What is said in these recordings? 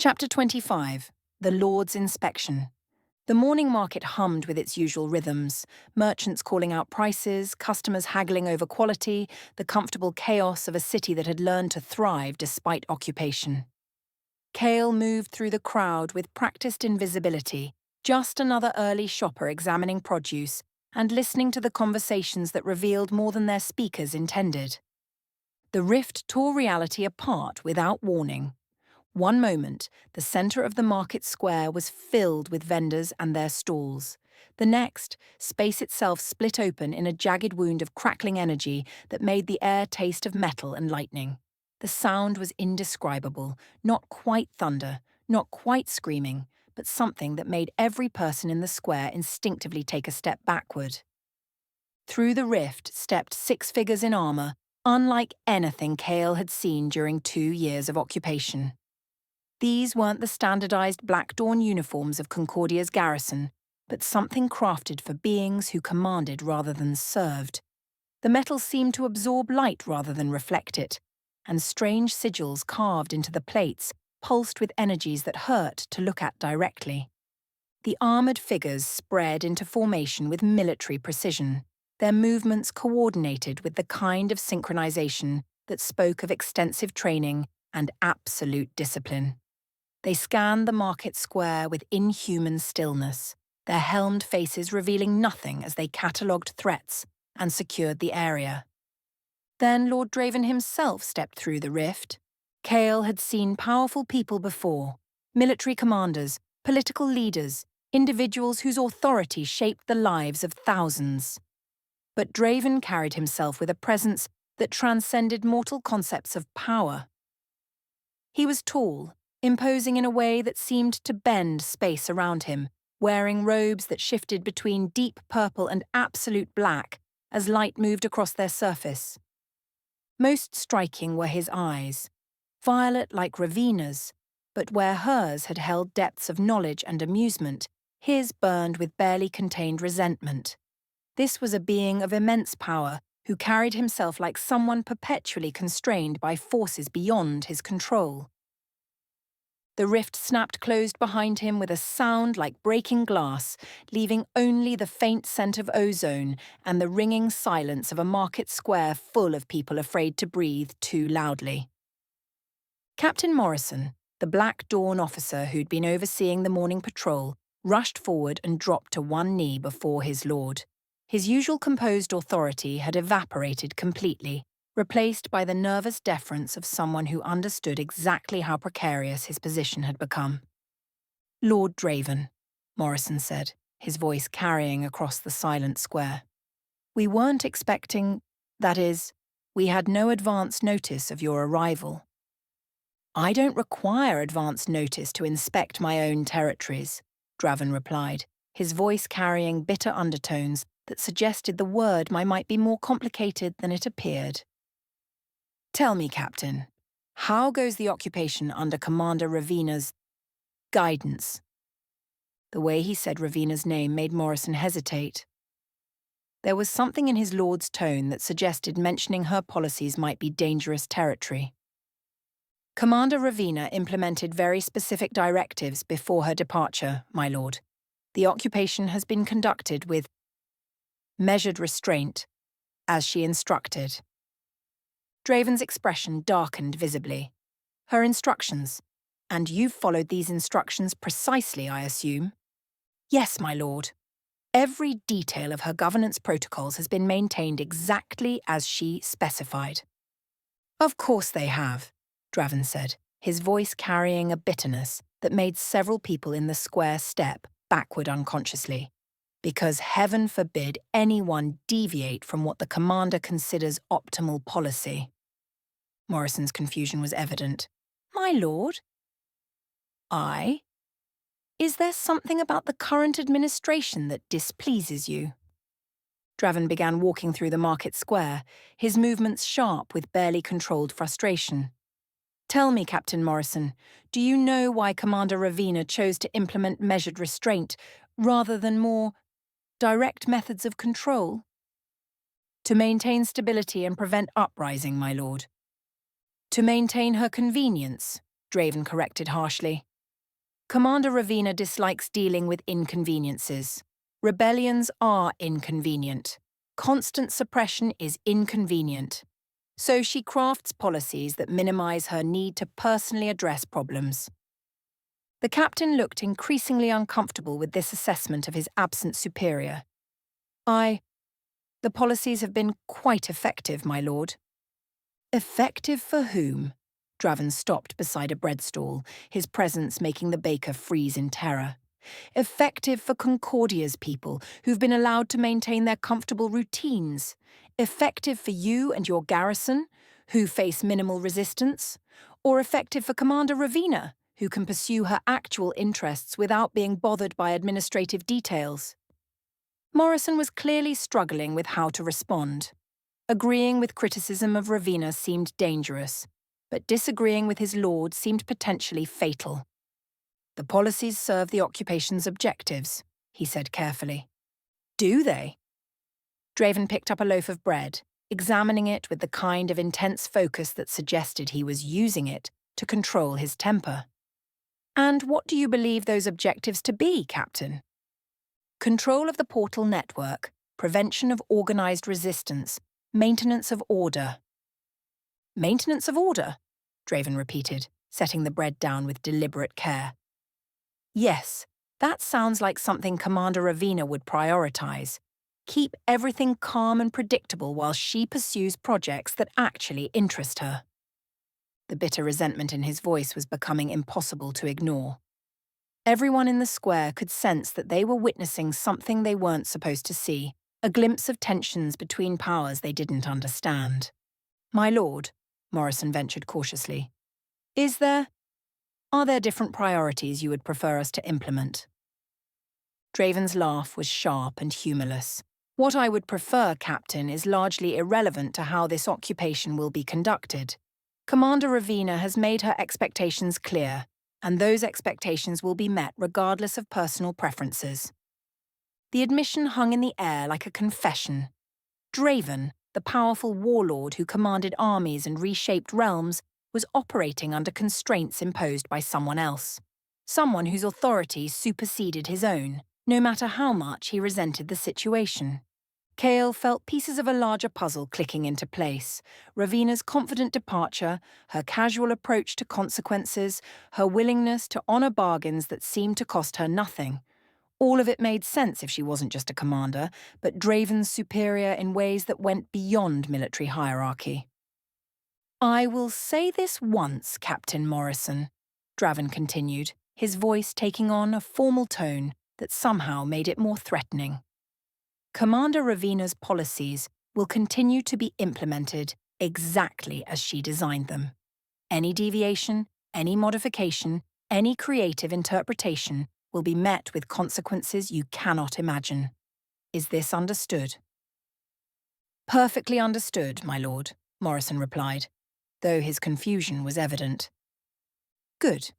Chapter 25. The Lord's Inspection. The morning market hummed with its usual rhythms, merchants calling out prices, customers haggling over quality, the comfortable chaos of a city that had learned to thrive despite occupation. Cael moved through the crowd with practiced invisibility, just another early shopper examining produce and listening to the conversations that revealed more than their speakers intended. The rift tore reality apart without warning. One moment, the centre of the market square was filled with vendors and their stalls. The next, space itself split open in a jagged wound of crackling energy that made the air taste of metal and lightning. The sound was indescribable, not quite thunder, not quite screaming, but something that made every person in the square instinctively take a step backward. Through the rift stepped 6 figures in armour, unlike anything Cael had seen during 2 years of occupation. These weren't the standardized Black Dawn uniforms of Concordia's garrison, but something crafted for beings who commanded rather than served. The metal seemed to absorb light rather than reflect it, and strange sigils carved into the plates pulsed with energies that hurt to look at directly. The armoured figures spread into formation with military precision, their movements coordinated with the kind of synchronization that spoke of extensive training and absolute discipline. They scanned the market square with inhuman stillness, their helmed faces revealing nothing as they catalogued threats and secured the area. Then Lord Draven himself stepped through the rift. Cael had seen powerful people before, military commanders, political leaders, individuals whose authority shaped the lives of thousands. But Draven carried himself with a presence that transcended mortal concepts of power. He was tall, imposing in a way that seemed to bend space around him, wearing robes that shifted between deep purple and absolute black as light moved across their surface. Most striking were his eyes, violet like Ravina's, but where hers had held depths of knowledge and amusement, his burned with barely contained resentment. This was a being of immense power who carried himself like someone perpetually constrained by forces beyond his control. The rift snapped closed behind him with a sound like breaking glass, leaving only the faint scent of ozone and the ringing silence of a market square full of people afraid to breathe too loudly. Captain Morrison, the Black Dawn officer who'd been overseeing the morning patrol, rushed forward and dropped to one knee before his lord. His usual composed authority had evaporated completely, replaced by the nervous deference of someone who understood exactly how precarious his position had become. "Lord Draven," Morrison said, his voice carrying across the silent square. "We weren't expecting, that is, we had no advance notice of your arrival." "I don't require advance notice to inspect my own territories," Draven replied, his voice carrying bitter undertones that suggested the word might be more complicated than it appeared. "Tell me, Captain, how goes the occupation under Commander Ravina's guidance?" The way he said Ravina's name made Morrison hesitate. There was something in his lord's tone that suggested mentioning her policies might be dangerous territory. "Commander Ravina implemented very specific directives before her departure, my lord. The occupation has been conducted with measured restraint, as she instructed." Draven's expression darkened visibly. "Her instructions. And you've followed these instructions precisely, I assume?" "Yes, my lord. Every detail of her governance protocols has been maintained exactly as she specified." "Of course they have," Draven said, his voice carrying a bitterness that made several people in the square step backward unconsciously. "Because heaven forbid anyone deviate from what the commander considers optimal policy." Morrison's confusion was evident. "My lord?" "Aye? Is there something about the current administration that displeases you?" Draven began walking through the market square, his movements sharp with barely controlled frustration. "Tell me, Captain Morrison, do you know why Commander Ravina chose to implement measured restraint rather than more direct methods of control?" "To maintain stability and prevent uprising, my lord." "To maintain her convenience," Draven corrected harshly. Commander Ravina dislikes dealing with inconveniences. Rebellions are inconvenient. Constant suppression is inconvenient. So she crafts policies that minimize her need to personally address problems. The captain looked increasingly uncomfortable with this assessment of his absent superior. The policies have been quite effective, my lord. Effective for whom? Draven stopped beside a bread stall, his presence making the baker freeze in terror. Effective for Concordia's people, who've been allowed to maintain their comfortable routines. Effective for you and your garrison, who face minimal resistance. Or effective for Commander Ravina, who can pursue her actual interests without being bothered by administrative details. Morrison was clearly struggling with how to respond. Agreeing with criticism of Ravina seemed dangerous, but disagreeing with his lord seemed potentially fatal. The policies serve the occupation's objectives, he said carefully. Do they? Draven picked up a loaf of bread, examining it with the kind of intense focus that suggested he was using it to control his temper. And what do you believe those objectives to be, Captain? Control of the portal network, prevention of organized resistance, maintenance of order. Maintenance of order? Draven repeated, setting the bread down with deliberate care. Yes, that sounds like something Commander Ravina would prioritize. Keep everything calm and predictable while she pursues projects that actually interest her. The bitter resentment in his voice was becoming impossible to ignore. Everyone in the square could sense that they were witnessing something they weren't supposed to see, a glimpse of tensions between powers they didn't understand. My lord, Morrison ventured cautiously, are there different priorities you would prefer us to implement? Draven's laugh was sharp and humorless. What I would prefer, Captain, is largely irrelevant to how this occupation will be conducted. Commander Ravina has made her expectations clear, and those expectations will be met regardless of personal preferences. The admission hung in the air like a confession. Draven, the powerful warlord who commanded armies and reshaped realms, was operating under constraints imposed by someone else. Someone whose authority superseded his own, no matter how much he resented the situation. Cael felt pieces of a larger puzzle clicking into place. Ravina's confident departure, her casual approach to consequences, her willingness to honor bargains that seemed to cost her nothing. All of it made sense if she wasn't just a commander, but Draven's superior in ways that went beyond military hierarchy. I will say this once, Captain Morrison, Draven continued, his voice taking on a formal tone that somehow made it more threatening. Commander Ravina's policies will continue to be implemented exactly as she designed them. Any deviation, any modification, any creative interpretation will be met with consequences you cannot imagine. Is this understood? Perfectly understood, my lord, Morrison replied, though his confusion was evident. Good.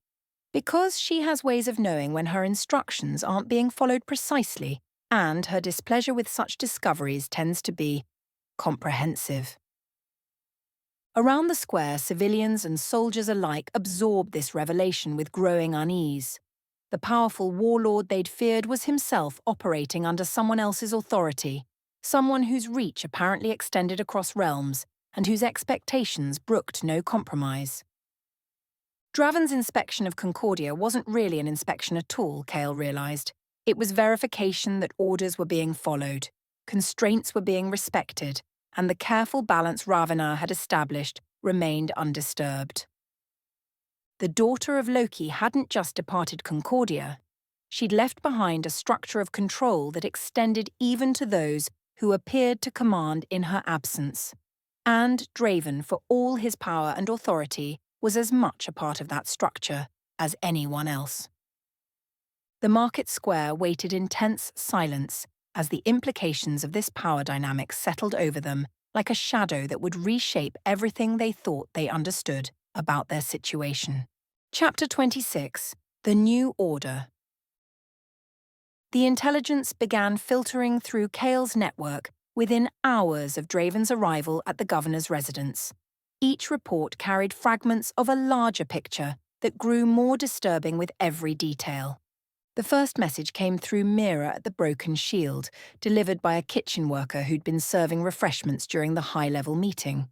Because she has ways of knowing when her instructions aren't being followed precisely, and her displeasure with such discoveries tends to be comprehensive. Around the square, civilians and soldiers alike absorbed this revelation with growing unease. The powerful warlord they'd feared was himself operating under someone else's authority, someone whose reach apparently extended across realms and whose expectations brooked no compromise. Draven's inspection of Concordia wasn't really an inspection at all, Cael realized. It was verification that orders were being followed, constraints were being respected, and the careful balance Ravina had established remained undisturbed. The daughter of Loki hadn't just departed Concordia. She'd left behind a structure of control that extended even to those who appeared to command in her absence. And Draven, for all his power and authority, was as much a part of that structure as anyone else. The market square waited in tense silence as the implications of this power dynamic settled over them like a shadow that would reshape everything they thought they understood about their situation. Chapter 26. The New Order. The intelligence began filtering through Cael's network within hours of Draven's arrival at the governor's residence. Each report carried fragments of a larger picture that grew more disturbing with every detail. The first message came through Mira at the Broken Shield, delivered by a kitchen worker who'd been serving refreshments during the high-level meeting.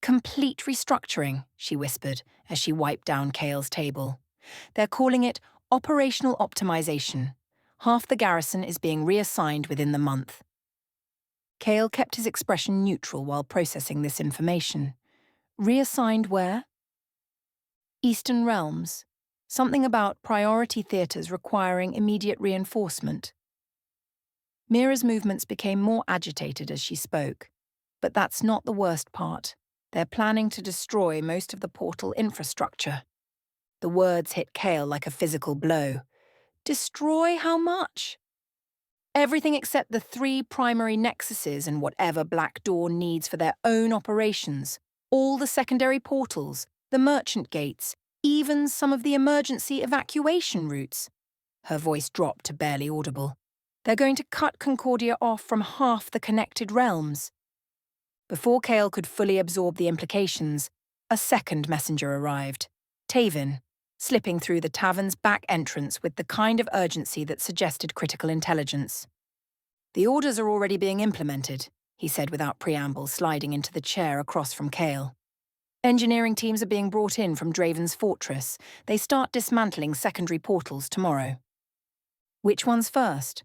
"Complete restructuring," she whispered as she wiped down Cael's table. "They're calling it operational optimization. Half the garrison is being reassigned within the month." Cael kept his expression neutral while processing this information. Reassigned where? Eastern realms. Something about priority theatres requiring immediate reinforcement. Mira's movements became more agitated as she spoke. But that's not the worst part. They're planning to destroy most of the portal infrastructure. The words hit Cael like a physical blow. Destroy how much? Everything except the 3 primary nexuses and whatever Black Dawn needs for their own operations. All the secondary portals, the merchant gates, even some of the emergency evacuation routes. Her voice dropped to barely audible. They're going to cut Concordia off from half the connected realms. Before Cael could fully absorb the implications, a second messenger arrived. Draven, slipping through the tavern's back entrance with the kind of urgency that suggested critical intelligence. "The orders are already being implemented," he said without preamble, sliding into the chair across from Cael. "Engineering teams are being brought in from Draven's fortress. They start dismantling secondary portals tomorrow." "Which one's first?"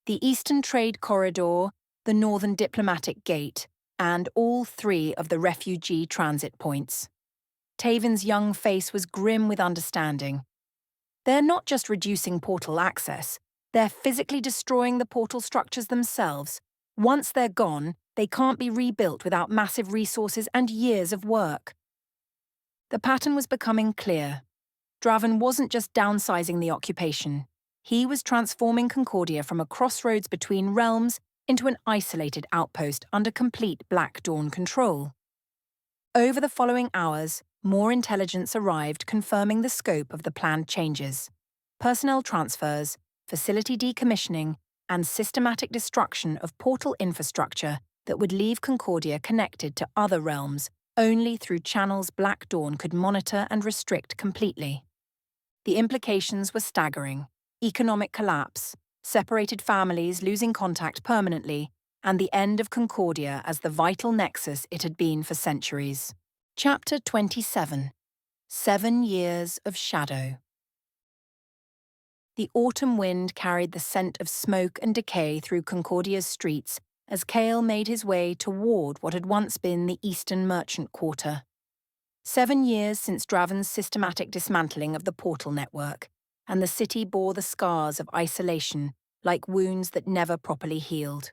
"The Eastern Trade Corridor, the Northern Diplomatic Gate, and all 3 of the refugee transit points." Taven's young face was grim with understanding. "They're not just reducing portal access, they're physically destroying the portal structures themselves. Once they're gone, they can't be rebuilt without massive resources and years of work." The pattern was becoming clear. Draven wasn't just downsizing the occupation. He was transforming Concordia from a crossroads between realms into an isolated outpost under complete Black Dawn control. Over the following hours, more intelligence arrived confirming the scope of the planned changes. Personnel transfers, facility decommissioning, and systematic destruction of portal infrastructure that would leave Concordia connected to other realms only through channels Black Dawn could monitor and restrict completely. The implications were staggering: economic collapse, separated families losing contact permanently, and the end of Concordia as the vital nexus it had been for centuries. Chapter 27. 7 Years of Shadow. The autumn wind carried the scent of smoke and decay through Concordia's streets as Cael made his way toward what had once been the Eastern Merchant Quarter. 7 years since Draven's systematic dismantling of the portal network, and the city bore the scars of isolation like wounds that never properly healed.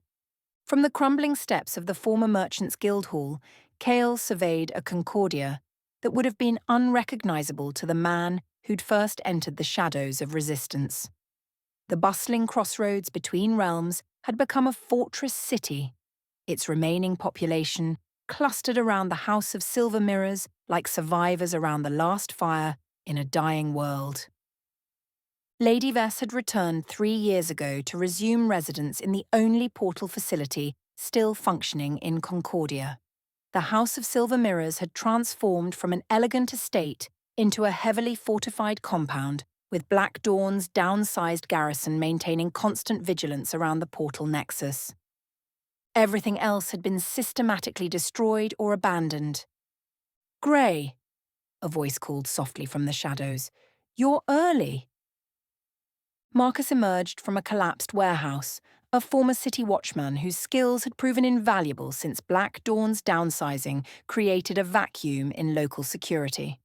From the crumbling steps of the former Merchants' Guild Hall, Cael surveyed a Concordia that would have been unrecognizable to the man who'd first entered the shadows of resistance. The bustling crossroads between realms had become a fortress city, its remaining population clustered around the House of Silver Mirrors like survivors around the last fire in a dying world. Lady Vess had returned 3 years ago to resume residence in the only portal facility still functioning in Concordia. The House of Silver Mirrors had transformed from an elegant estate into a heavily fortified compound, with Black Dawn's downsized garrison maintaining constant vigilance around the portal nexus. Everything else had been systematically destroyed or abandoned. "Grey," a voice called softly from the shadows. "You're early." Marcus emerged from a collapsed warehouse, a former city watchman whose skills had proven invaluable since Black Dawn's downsizing created a vacuum in local security.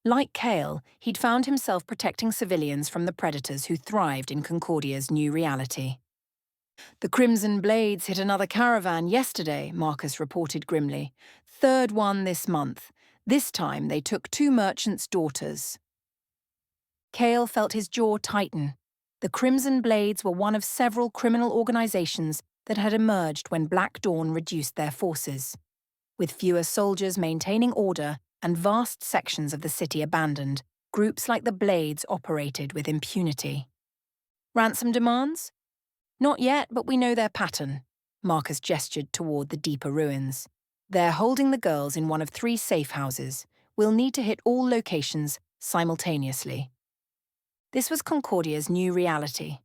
Like Cael, he'd found himself protecting civilians from the predators who thrived in Concordia's new reality. "The Crimson Blades hit another caravan yesterday," Marcus reported grimly. "Third one this month. This time they took 2 merchants' daughters." Cael felt his jaw tighten. The Crimson Blades were one of several criminal organizations that had emerged when Black Dawn reduced their forces. With fewer soldiers maintaining order and vast sections of the city abandoned, groups like the Blades operated with impunity. "Ransom demands?" "Not yet, but we know their pattern." Marcus gestured toward the deeper ruins. "They're holding the girls in one of 3 safe houses. We'll need to hit all locations, simultaneously. This was Concordia's new reality.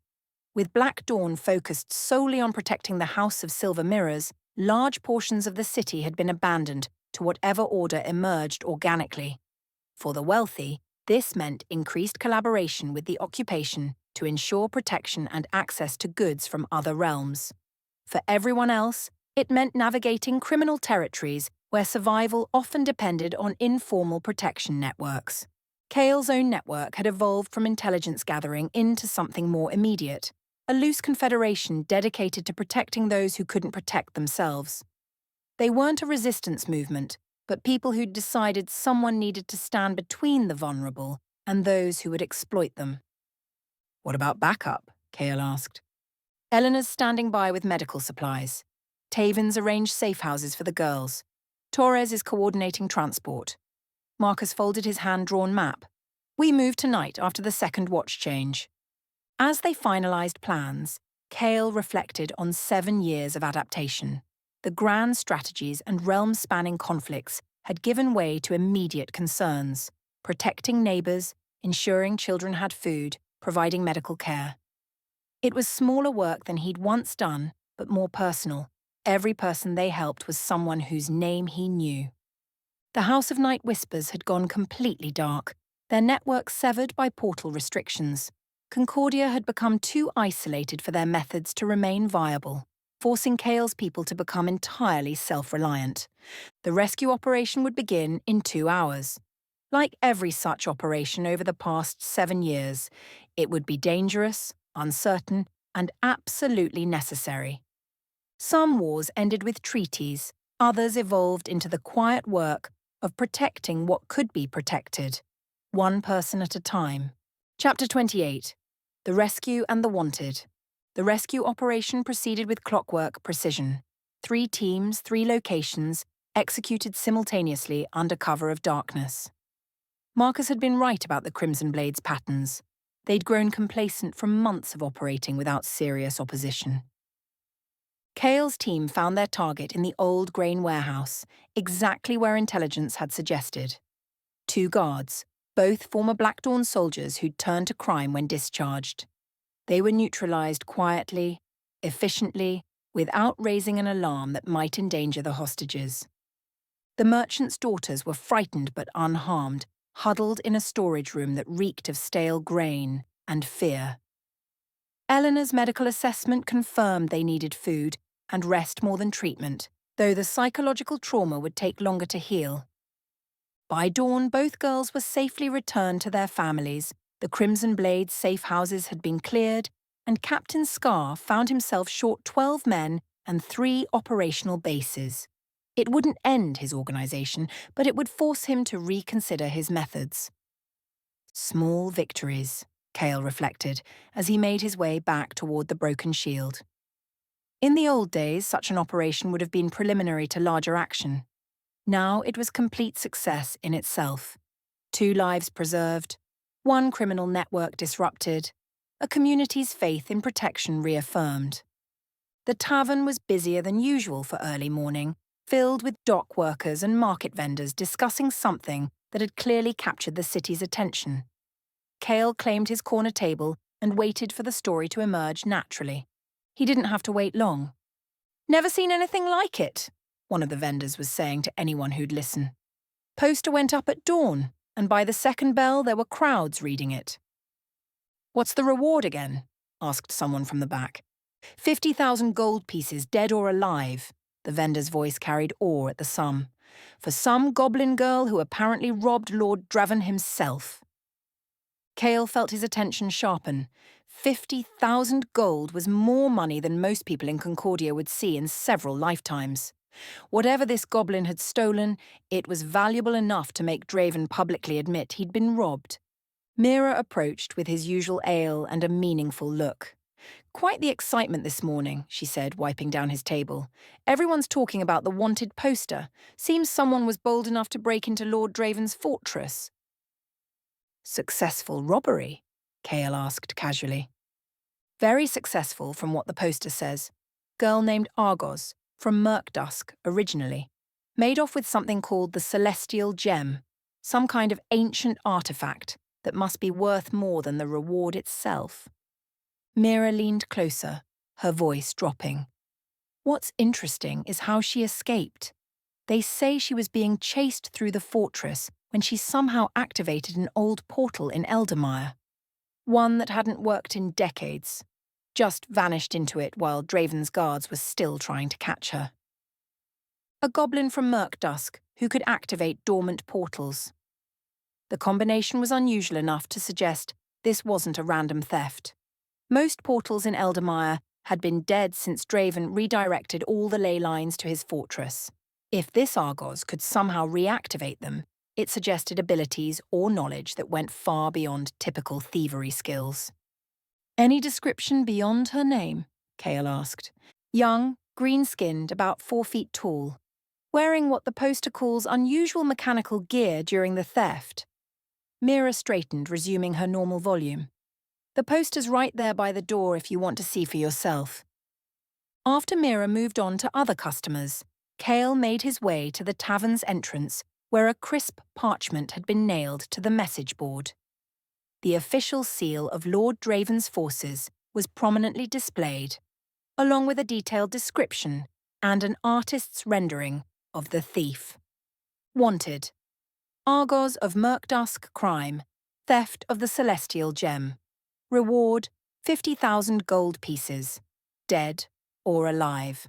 With Black Dawn focused solely on protecting the House of Silver Mirrors, large portions of the city had been abandoned to whatever order emerged organically. For the wealthy, this meant increased collaboration with the occupation to ensure protection and access to goods from other realms. For everyone else, it meant navigating criminal territories where survival often depended on informal protection networks. Cael's own network had evolved from intelligence gathering into something more immediate, a loose confederation dedicated to protecting those who couldn't protect themselves. They weren't a resistance movement, but people who'd decided someone needed to stand between the vulnerable and those who would exploit them. "What about backup?" Cael asked. "Eleanor's standing by with medical supplies. Taven's arranged safe houses for the girls. Torres is coordinating transport." Marcus folded his hand-drawn map. "We move tonight after the second watch change." As they finalised plans, Cael reflected on 7 years of adaptation. The grand strategies and realm-spanning conflicts had given way to immediate concerns: protecting neighbours, ensuring children had food, providing medical care. It was smaller work than he'd once done, but more personal. Every person they helped was someone whose name he knew. The House of Night Whispers had gone completely dark, their network severed by portal restrictions. Concordia had become too isolated for their methods to remain viable, forcing Cael's people to become entirely self-reliant. The rescue operation would begin in 2 hours. Like every such operation over the past 7 years, it would be dangerous, uncertain, and absolutely necessary. Some wars ended with treaties, others evolved into the quiet work of protecting what could be protected, one person at a time. Chapter 28. The Rescue and the Wanted. The rescue operation proceeded with clockwork precision. 3 teams, 3 locations, executed simultaneously under cover of darkness. Marcus had been right about the Crimson Blade's patterns. They'd grown complacent from months of operating without serious opposition. Cael's team found their target in the old grain warehouse, exactly where intelligence had suggested. 2 guards, both former Black Dawn soldiers who'd turned to crime when discharged. They were neutralized quietly, efficiently, without raising an alarm that might endanger the hostages. The merchant's daughters were frightened but unharmed, huddled in a storage room that reeked of stale grain and fear. Eleanor's medical assessment confirmed they needed food and rest more than treatment, though the psychological trauma would take longer to heal. By dawn, both girls were safely returned to their families, the Crimson Blade's safe houses had been cleared, and Captain Scar found himself short 12 men and 3 operational bases. It wouldn't end his organisation, but it would force him to reconsider his methods. Small victories, Cael reflected, as he made his way back toward the broken shield. In the old days, such an operation would have been preliminary to larger action. Now it was complete success in itself. 2 lives preserved, 1 criminal network disrupted, a community's faith in protection reaffirmed. The tavern was busier than usual for early morning, filled with dock workers and market vendors discussing something that had clearly captured the city's attention. Cael claimed his corner table and waited for the story to emerge naturally. He didn't have to wait long. "Never seen anything like it," one of the vendors was saying to anyone who'd listen. "Poster went up at dawn, and by the second bell there were crowds reading it." "What's the reward again?" asked someone from the back. 50,000 gold pieces, dead or alive." The vendor's voice carried awe at the sum. "For some goblin girl who apparently robbed Lord Draven himself." Cael felt his attention sharpen. 50,000 gold was more money than most people in Concordia would see in several lifetimes. Whatever this goblin had stolen, it was valuable enough to make Draven publicly admit he'd been robbed. Mira approached with his usual ale and a meaningful look. "Quite the excitement this morning," she said, wiping down his table. "Everyone's talking about the wanted poster. Seems someone was bold enough to break into Lord Draven's fortress." "Successful robbery?" Cael asked casually. "Very successful from what the poster says. Girl named Argos, from Murkdusk originally. Made off with something called the Celestial Gem, some kind of ancient artifact. that must be worth more than the reward itself. Mira leaned closer, her voice dropping. What's interesting is how she escaped. They say she was being chased through the fortress when she somehow activated an old portal in Eldermire. One that hadn't worked in decades. Just vanished into it while Draven's guards were still trying to catch her. A goblin from Murkdusk who could activate dormant portals. The combination was unusual enough to suggest this wasn't a random theft. Most portals in Eldermire had been dead since Draven redirected all the ley lines to his fortress. If this Argos could somehow reactivate them, it suggested abilities or knowledge that went far beyond typical thievery skills. Any description beyond her name? Cael asked. Young, green-skinned, about 4 feet tall, wearing what the poster calls unusual mechanical gear during the theft. Mira straightened, resuming her normal volume. The poster's right there by the door if you want to see for yourself. After Mira moved on to other customers, Cael made his way to the tavern's entrance where a crisp parchment had been nailed to the message board. The official seal of Lord Draven's forces was prominently displayed, along with a detailed description and an artist's rendering of the thief. Wanted. Argos of Murkdusk crime, theft of the celestial gem. Reward, 50,000 gold pieces, dead or alive.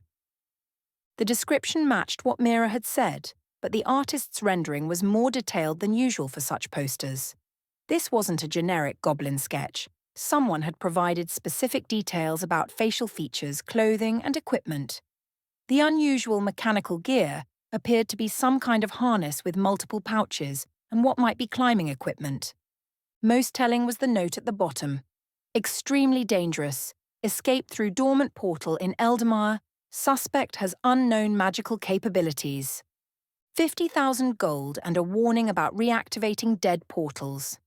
The description matched what Mira had said, but the artist's rendering was more detailed than usual for such posters. This wasn't a generic goblin sketch. Someone had provided specific details about facial features, clothing, and equipment. The unusual mechanical gear appeared to be some kind of harness with multiple pouches and what might be climbing equipment. Most telling was the note at the bottom. Extremely dangerous. Escape through dormant portal in Eldermire. Suspect has unknown magical capabilities. 50,000 gold and a warning about reactivating dead portals.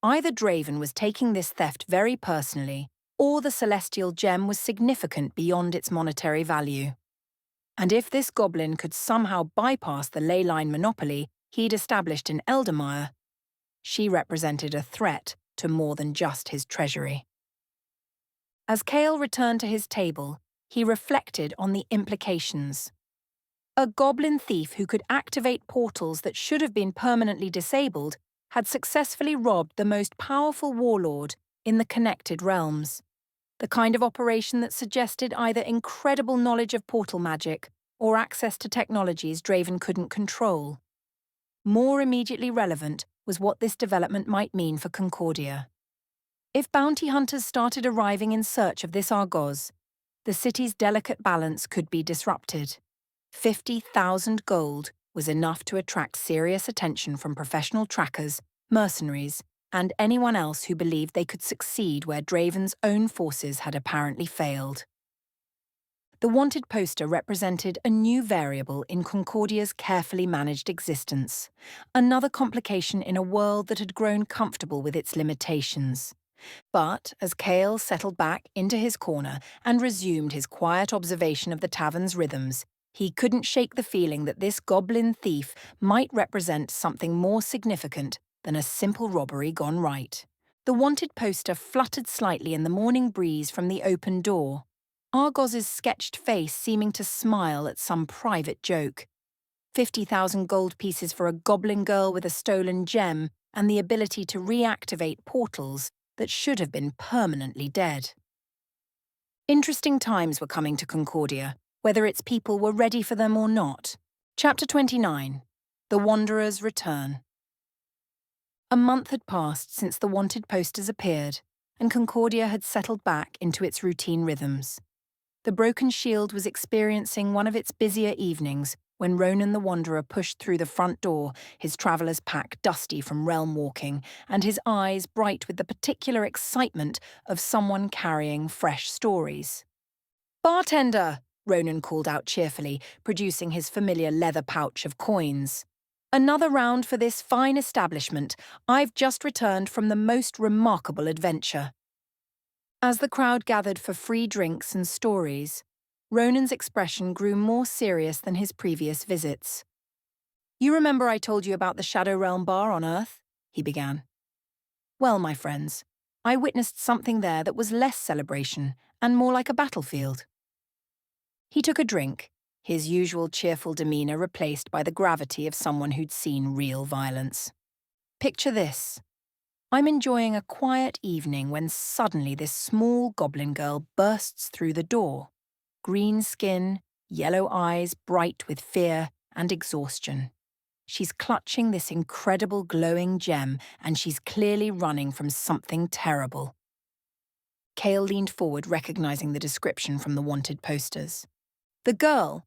Either Draven was taking this theft very personally, or the celestial gem was significant beyond its monetary value. And if this goblin could somehow bypass the ley line monopoly he'd established in Eldermire, she represented a threat to more than just his treasury. As Cael returned to his table, he reflected on the implications. A goblin thief who could activate portals that should have been permanently disabled had successfully robbed the most powerful warlord in the connected realms. The kind of operation that suggested either incredible knowledge of portal magic or access to technologies Draven couldn't control. More immediately relevant was what this development might mean for Concordia. If bounty hunters started arriving in search of this Argos, the city's delicate balance could be disrupted. 50,000 gold was enough to attract serious attention from professional trackers, mercenaries, and anyone else who believed they could succeed where Draven's own forces had apparently failed. The wanted poster represented a new variable in Concordia's carefully managed existence, another complication in a world that had grown comfortable with its limitations. But as Cael settled back into his corner and resumed his quiet observation of the tavern's rhythms, he couldn't shake the feeling that this goblin thief might represent something more significant than a simple robbery gone right. The wanted poster fluttered slightly in the morning breeze from the open door, Argos's sketched face seeming to smile at some private joke. 50,000 gold pieces for a goblin girl with a stolen gem and the ability to reactivate portals that should have been permanently dead. Interesting times were coming to Concordia, whether its people were ready for them or not. Chapter 29. The Wanderer's Return. A month had passed since the wanted posters appeared, and Concordia had settled back into its routine rhythms. The Broken Shield was experiencing one of its busier evenings when Ronan the Wanderer pushed through the front door, his traveller's pack dusty from realm walking, and his eyes bright with the particular excitement of someone carrying fresh stories. "Bartender!" Ronan called out cheerfully, producing his familiar leather pouch of coins. "Another round for this fine establishment. I've just returned from the most remarkable adventure." As the crowd gathered for free drinks and stories, Ronan's expression grew more serious than his previous visits. "You remember I told you about the Shadow Realm bar on Earth?" he began. Well, my friends, I witnessed something there that was less celebration and more like a battlefield. He took a drink, his usual cheerful demeanour replaced by the gravity of someone who'd seen real violence. Picture this. I'm enjoying a quiet evening when suddenly this small goblin girl bursts through the door. Green skin, yellow eyes bright with fear and exhaustion. She's clutching this incredible glowing gem and she's clearly running from something terrible. Cael leaned forward, recognizing the description from the wanted posters. The girl,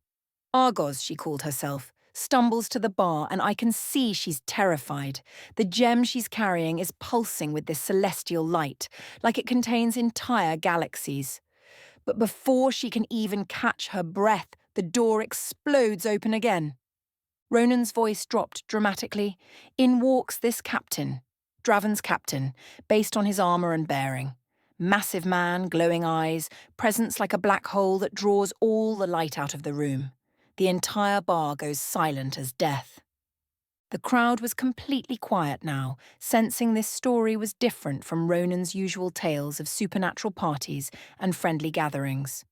Argos she called herself, stumbles to the bar and I can see she's terrified. The gem she's carrying is pulsing with this celestial light, like it contains entire galaxies. But before she can even catch her breath, the door explodes open again. Ronan's voice dropped dramatically. In walks this captain, Draven's captain, based on his armour and bearing. Massive man, glowing eyes, presence like a black hole that draws all the light out of the room. The entire bar goes silent as death. The crowd was completely quiet now, sensing this story was different from Ronan's usual tales of supernatural parties and friendly gatherings.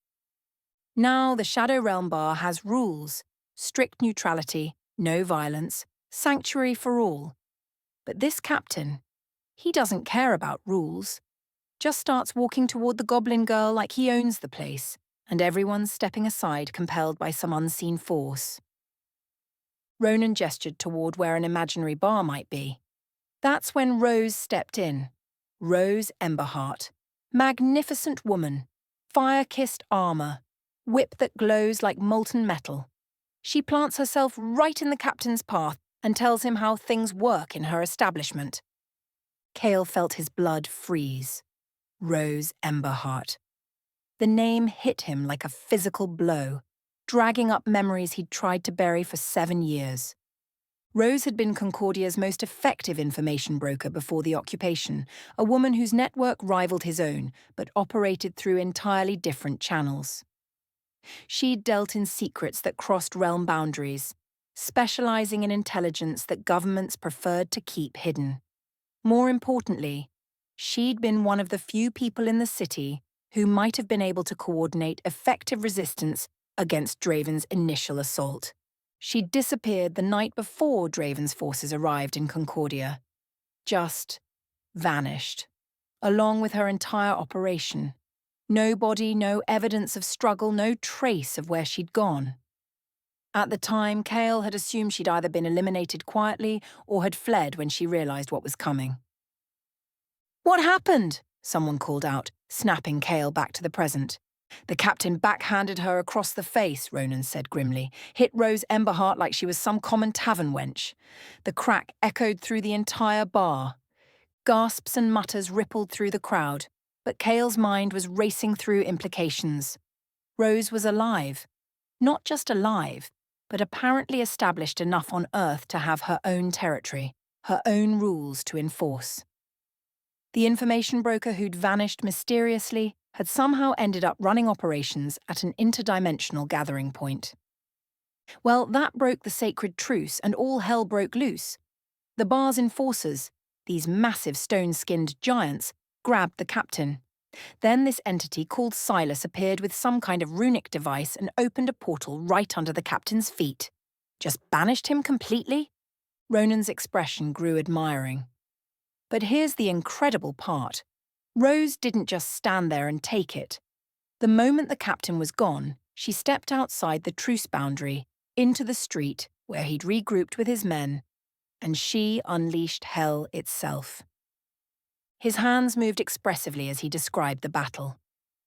Now the Shadow Realm Bar has rules: strict neutrality, no violence, sanctuary for all. But this captain, he doesn't care about rules. Just starts walking toward the goblin girl like he owns the place, and everyone's stepping aside compelled by some unseen force. Ronan gestured toward where an imaginary bar might be. That's when Rose stepped in. Rose Emberheart. Magnificent woman. Fire-kissed armour. Whip that glows like molten metal. She plants herself right in the captain's path and tells him how things work in her establishment. Cael felt his blood freeze. Rose Emberheart. The name hit him like a physical blow, dragging up memories he'd tried to bury for 7 years. Rose had been Concordia's most effective information broker before the occupation, a woman whose network rivaled his own, but operated through entirely different channels. She'd dealt in secrets that crossed realm boundaries, specializing in intelligence that governments preferred to keep hidden. More importantly, she'd been one of the few people in the city who might have been able to coordinate effective resistance against Draven's initial assault. She'd disappeared the night before Draven's forces arrived in Concordia. Just vanished, along with her entire operation. No body, no evidence of struggle, no trace of where she'd gone. At the time, Cael had assumed she'd either been eliminated quietly or had fled when she realized what was coming. "What happened?" someone called out, snapping Cael back to the present. "The captain backhanded her across the face," Ronan said grimly, "hit Rose Emberheart like she was some common tavern wench." The crack echoed through the entire bar. Gasps and mutters rippled through the crowd, but Cael's mind was racing through implications. Rose was alive. Not just alive, but apparently established enough on Earth to have her own territory, her own rules to enforce. The information broker who'd vanished mysteriously had somehow ended up running operations at an interdimensional gathering point. Well, that broke the sacred truce and all hell broke loose. The bar's enforcers, these massive stone-skinned giants, grabbed the captain. Then this entity called Silas appeared with some kind of runic device and opened a portal right under the captain's feet. Just banished him completely? Ronan's expression grew admiring. But here's the incredible part. Rose didn't just stand there and take it. The moment the captain was gone, she stepped outside the truce boundary, into the street where he'd regrouped with his men, and she unleashed hell itself. His hands moved expressively as he described the battle.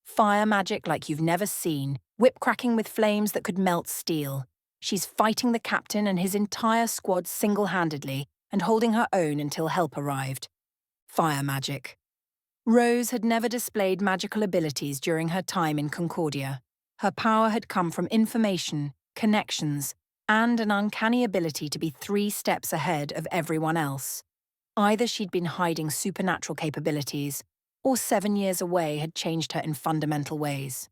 Fire magic like you've never seen, whip cracking with flames that could melt steel. She's fighting the captain and his entire squad single-handedly and holding her own until help arrived. Fire magic. Rose had never displayed magical abilities during her time in Concordia. Her power had come from information, connections, and an uncanny ability to be 3 steps ahead of everyone else. Either she'd been hiding supernatural capabilities, or 7 years away had changed her in fundamental ways.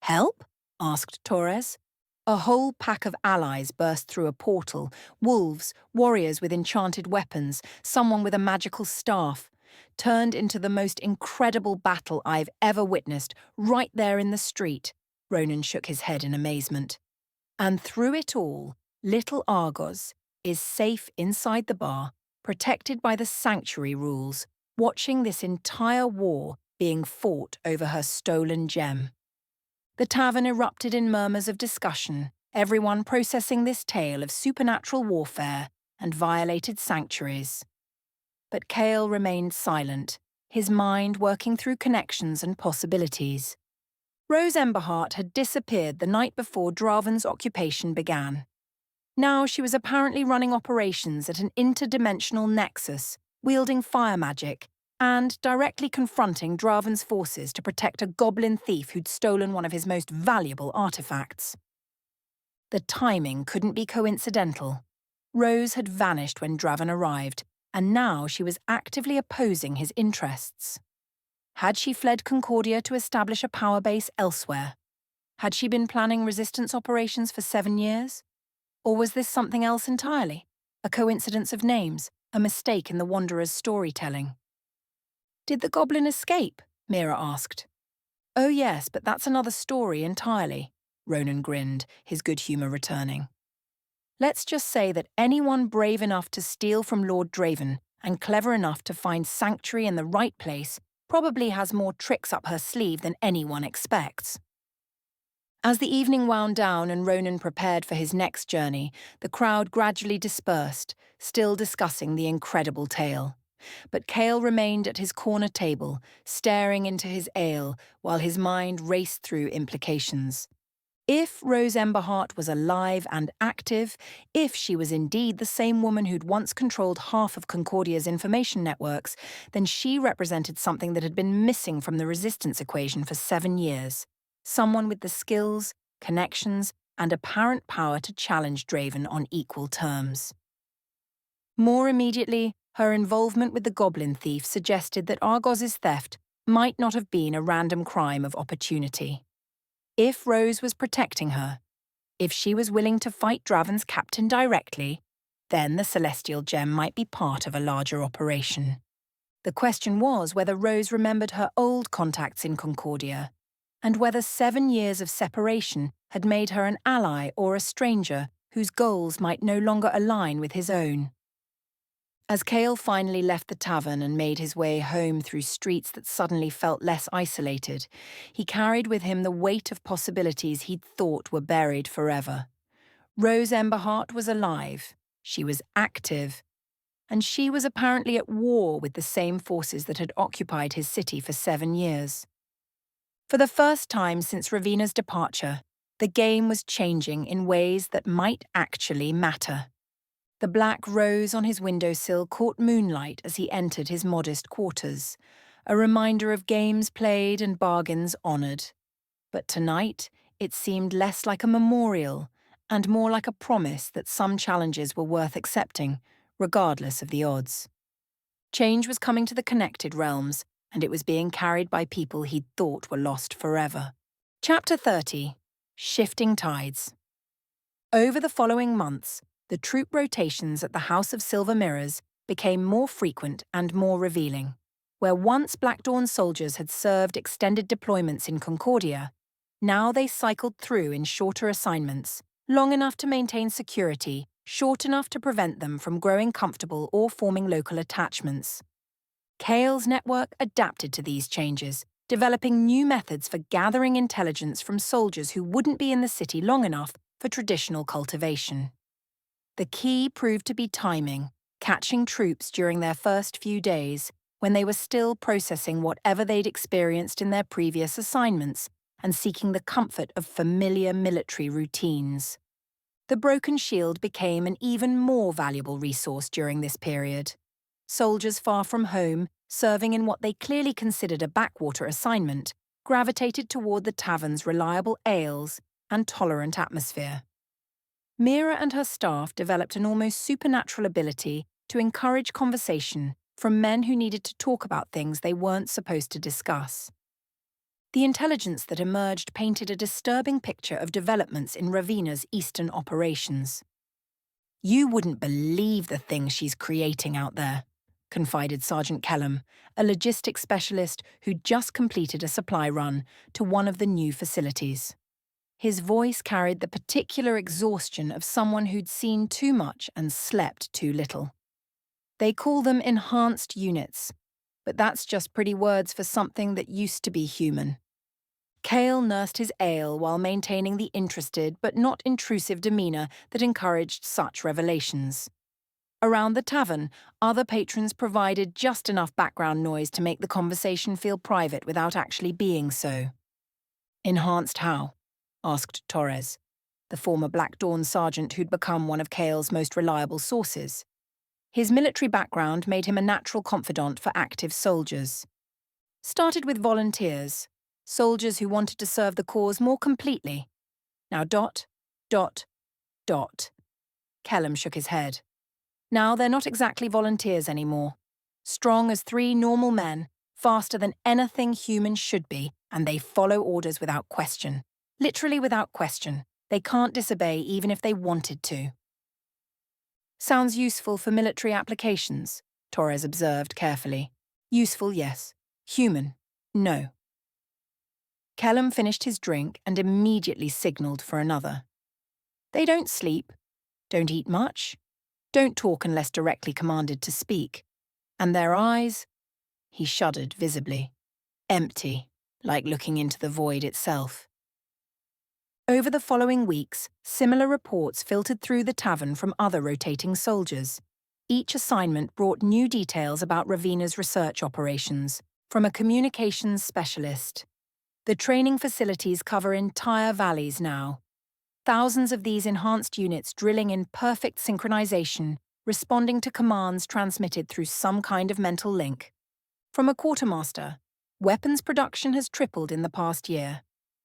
"Help?" asked Torres. A whole pack of allies burst through a portal, wolves, warriors with enchanted weapons, someone with a magical staff. turned into the most incredible battle I've ever witnessed, right there in the street. Ronan shook his head in amazement. And through it all, little Argos is safe inside the bar, protected by the sanctuary rules, watching this entire war being fought over her stolen gem. The tavern erupted in murmurs of discussion, everyone processing this tale of supernatural warfare and violated sanctuaries. But Cael remained silent, his mind working through connections and possibilities. Rose Emberheart had disappeared the night before Draven's occupation began. Now she was apparently running operations at an interdimensional nexus, wielding fire magic, and directly confronting Draven's forces to protect a goblin thief who'd stolen one of his most valuable artifacts. The timing couldn't be coincidental. Rose had vanished when Draven arrived, and now she was actively opposing his interests. Had she fled Concordia to establish a power base elsewhere? Had she been planning resistance operations for 7 years? Or was this something else entirely? A coincidence of names, a mistake in the Wanderer's storytelling? Did the goblin escape? Mira asked. Oh yes, but that's another story entirely, Ronan grinned, his good humour returning. Let's just say that anyone brave enough to steal from Lord Draven and clever enough to find sanctuary in the right place probably has more tricks up her sleeve than anyone expects. As the evening wound down and Ronan prepared for his next journey, the crowd gradually dispersed, still discussing the incredible tale. But Cael remained at his corner table, staring into his ale while his mind raced through implications. If Rose Emberheart was alive and active, if she was indeed the same woman who'd once controlled half of Concordia's information networks, then she represented something that had been missing from the resistance equation for 7 years. Someone with the skills, connections, and apparent power to challenge Draven on equal terms. More immediately, her involvement with the goblin thief suggested that Argos's theft might not have been a random crime of opportunity. If Rose was protecting her, if she was willing to fight Draven's captain directly, then the celestial gem might be part of a larger operation. The question was whether Rose remembered her old contacts in Concordia, and whether 7 years of separation had made her an ally or a stranger whose goals might no longer align with his own. As Cael finally left the tavern and made his way home through streets that suddenly felt less isolated, he carried with him the weight of possibilities he'd thought were buried forever. Rose Emberheart was alive, she was active, and she was apparently at war with the same forces that had occupied his city for 7 years. For the first time since Ravina's departure, the game was changing in ways that might actually matter. The black rose on his windowsill caught moonlight as he entered his modest quarters, a reminder of games played and bargains honoured. But tonight, it seemed less like a memorial and more like a promise that some challenges were worth accepting, regardless of the odds. Change was coming to the connected realms, and it was being carried by people he'd thought were lost forever. Chapter 30. Shifting Tides. Over the following months, the troop rotations at the House of Silver Mirrors became more frequent and more revealing. Where once Black Dawn soldiers had served extended deployments in Concordia, now they cycled through in shorter assignments, long enough to maintain security, short enough to prevent them from growing comfortable or forming local attachments. Cael's network adapted to these changes, developing new methods for gathering intelligence from soldiers who wouldn't be in the city long enough for traditional cultivation. The key proved to be timing, catching troops during their first few days, when they were still processing whatever they'd experienced in their previous assignments and seeking the comfort of familiar military routines. The broken shield became an even more valuable resource during this period. Soldiers far from home, serving in what they clearly considered a backwater assignment, gravitated toward the tavern's reliable ales and tolerant atmosphere. Mira and her staff developed an almost supernatural ability to encourage conversation from men who needed to talk about things they weren't supposed to discuss. The intelligence that emerged painted a disturbing picture of developments in Ravina's eastern operations. You wouldn't believe the things she's creating out there, confided Sergeant Kellum, a logistics specialist who'd just completed a supply run to one of the new facilities. His voice carried the particular exhaustion of someone who'd seen too much and slept too little. They call them enhanced units, but that's just pretty words for something that used to be human. Cael nursed his ale while maintaining the interested but not intrusive demeanour that encouraged such revelations. Around the tavern, other patrons provided just enough background noise to make the conversation feel private without actually being so. "Enhanced how?" asked Torres, the former Black Dawn sergeant who'd become one of Cael's most reliable sources. His military background made him a natural confidant for active soldiers. Started with volunteers, soldiers who wanted to serve the cause more completely. Now ... Kellum shook his head. Now they're not exactly volunteers anymore. Strong as 3 normal men, faster than anything human should be, and they follow orders without question. Literally without question. They can't disobey even if they wanted to. Sounds useful for military applications, Torres observed carefully. Useful, yes. Human, no. Kellum finished his drink and immediately signalled for another. They don't sleep, don't eat much, don't talk unless directly commanded to speak. And their eyes, he shuddered visibly, empty, like looking into the void itself. Over the following weeks, similar reports filtered through the tavern from other rotating soldiers. Each assignment brought new details about Ravina's research operations, from a communications specialist. The training facilities cover entire valleys now. Thousands of these enhanced units drilling in perfect synchronization, responding to commands transmitted through some kind of mental link. From a quartermaster, weapons production has tripled in the past year.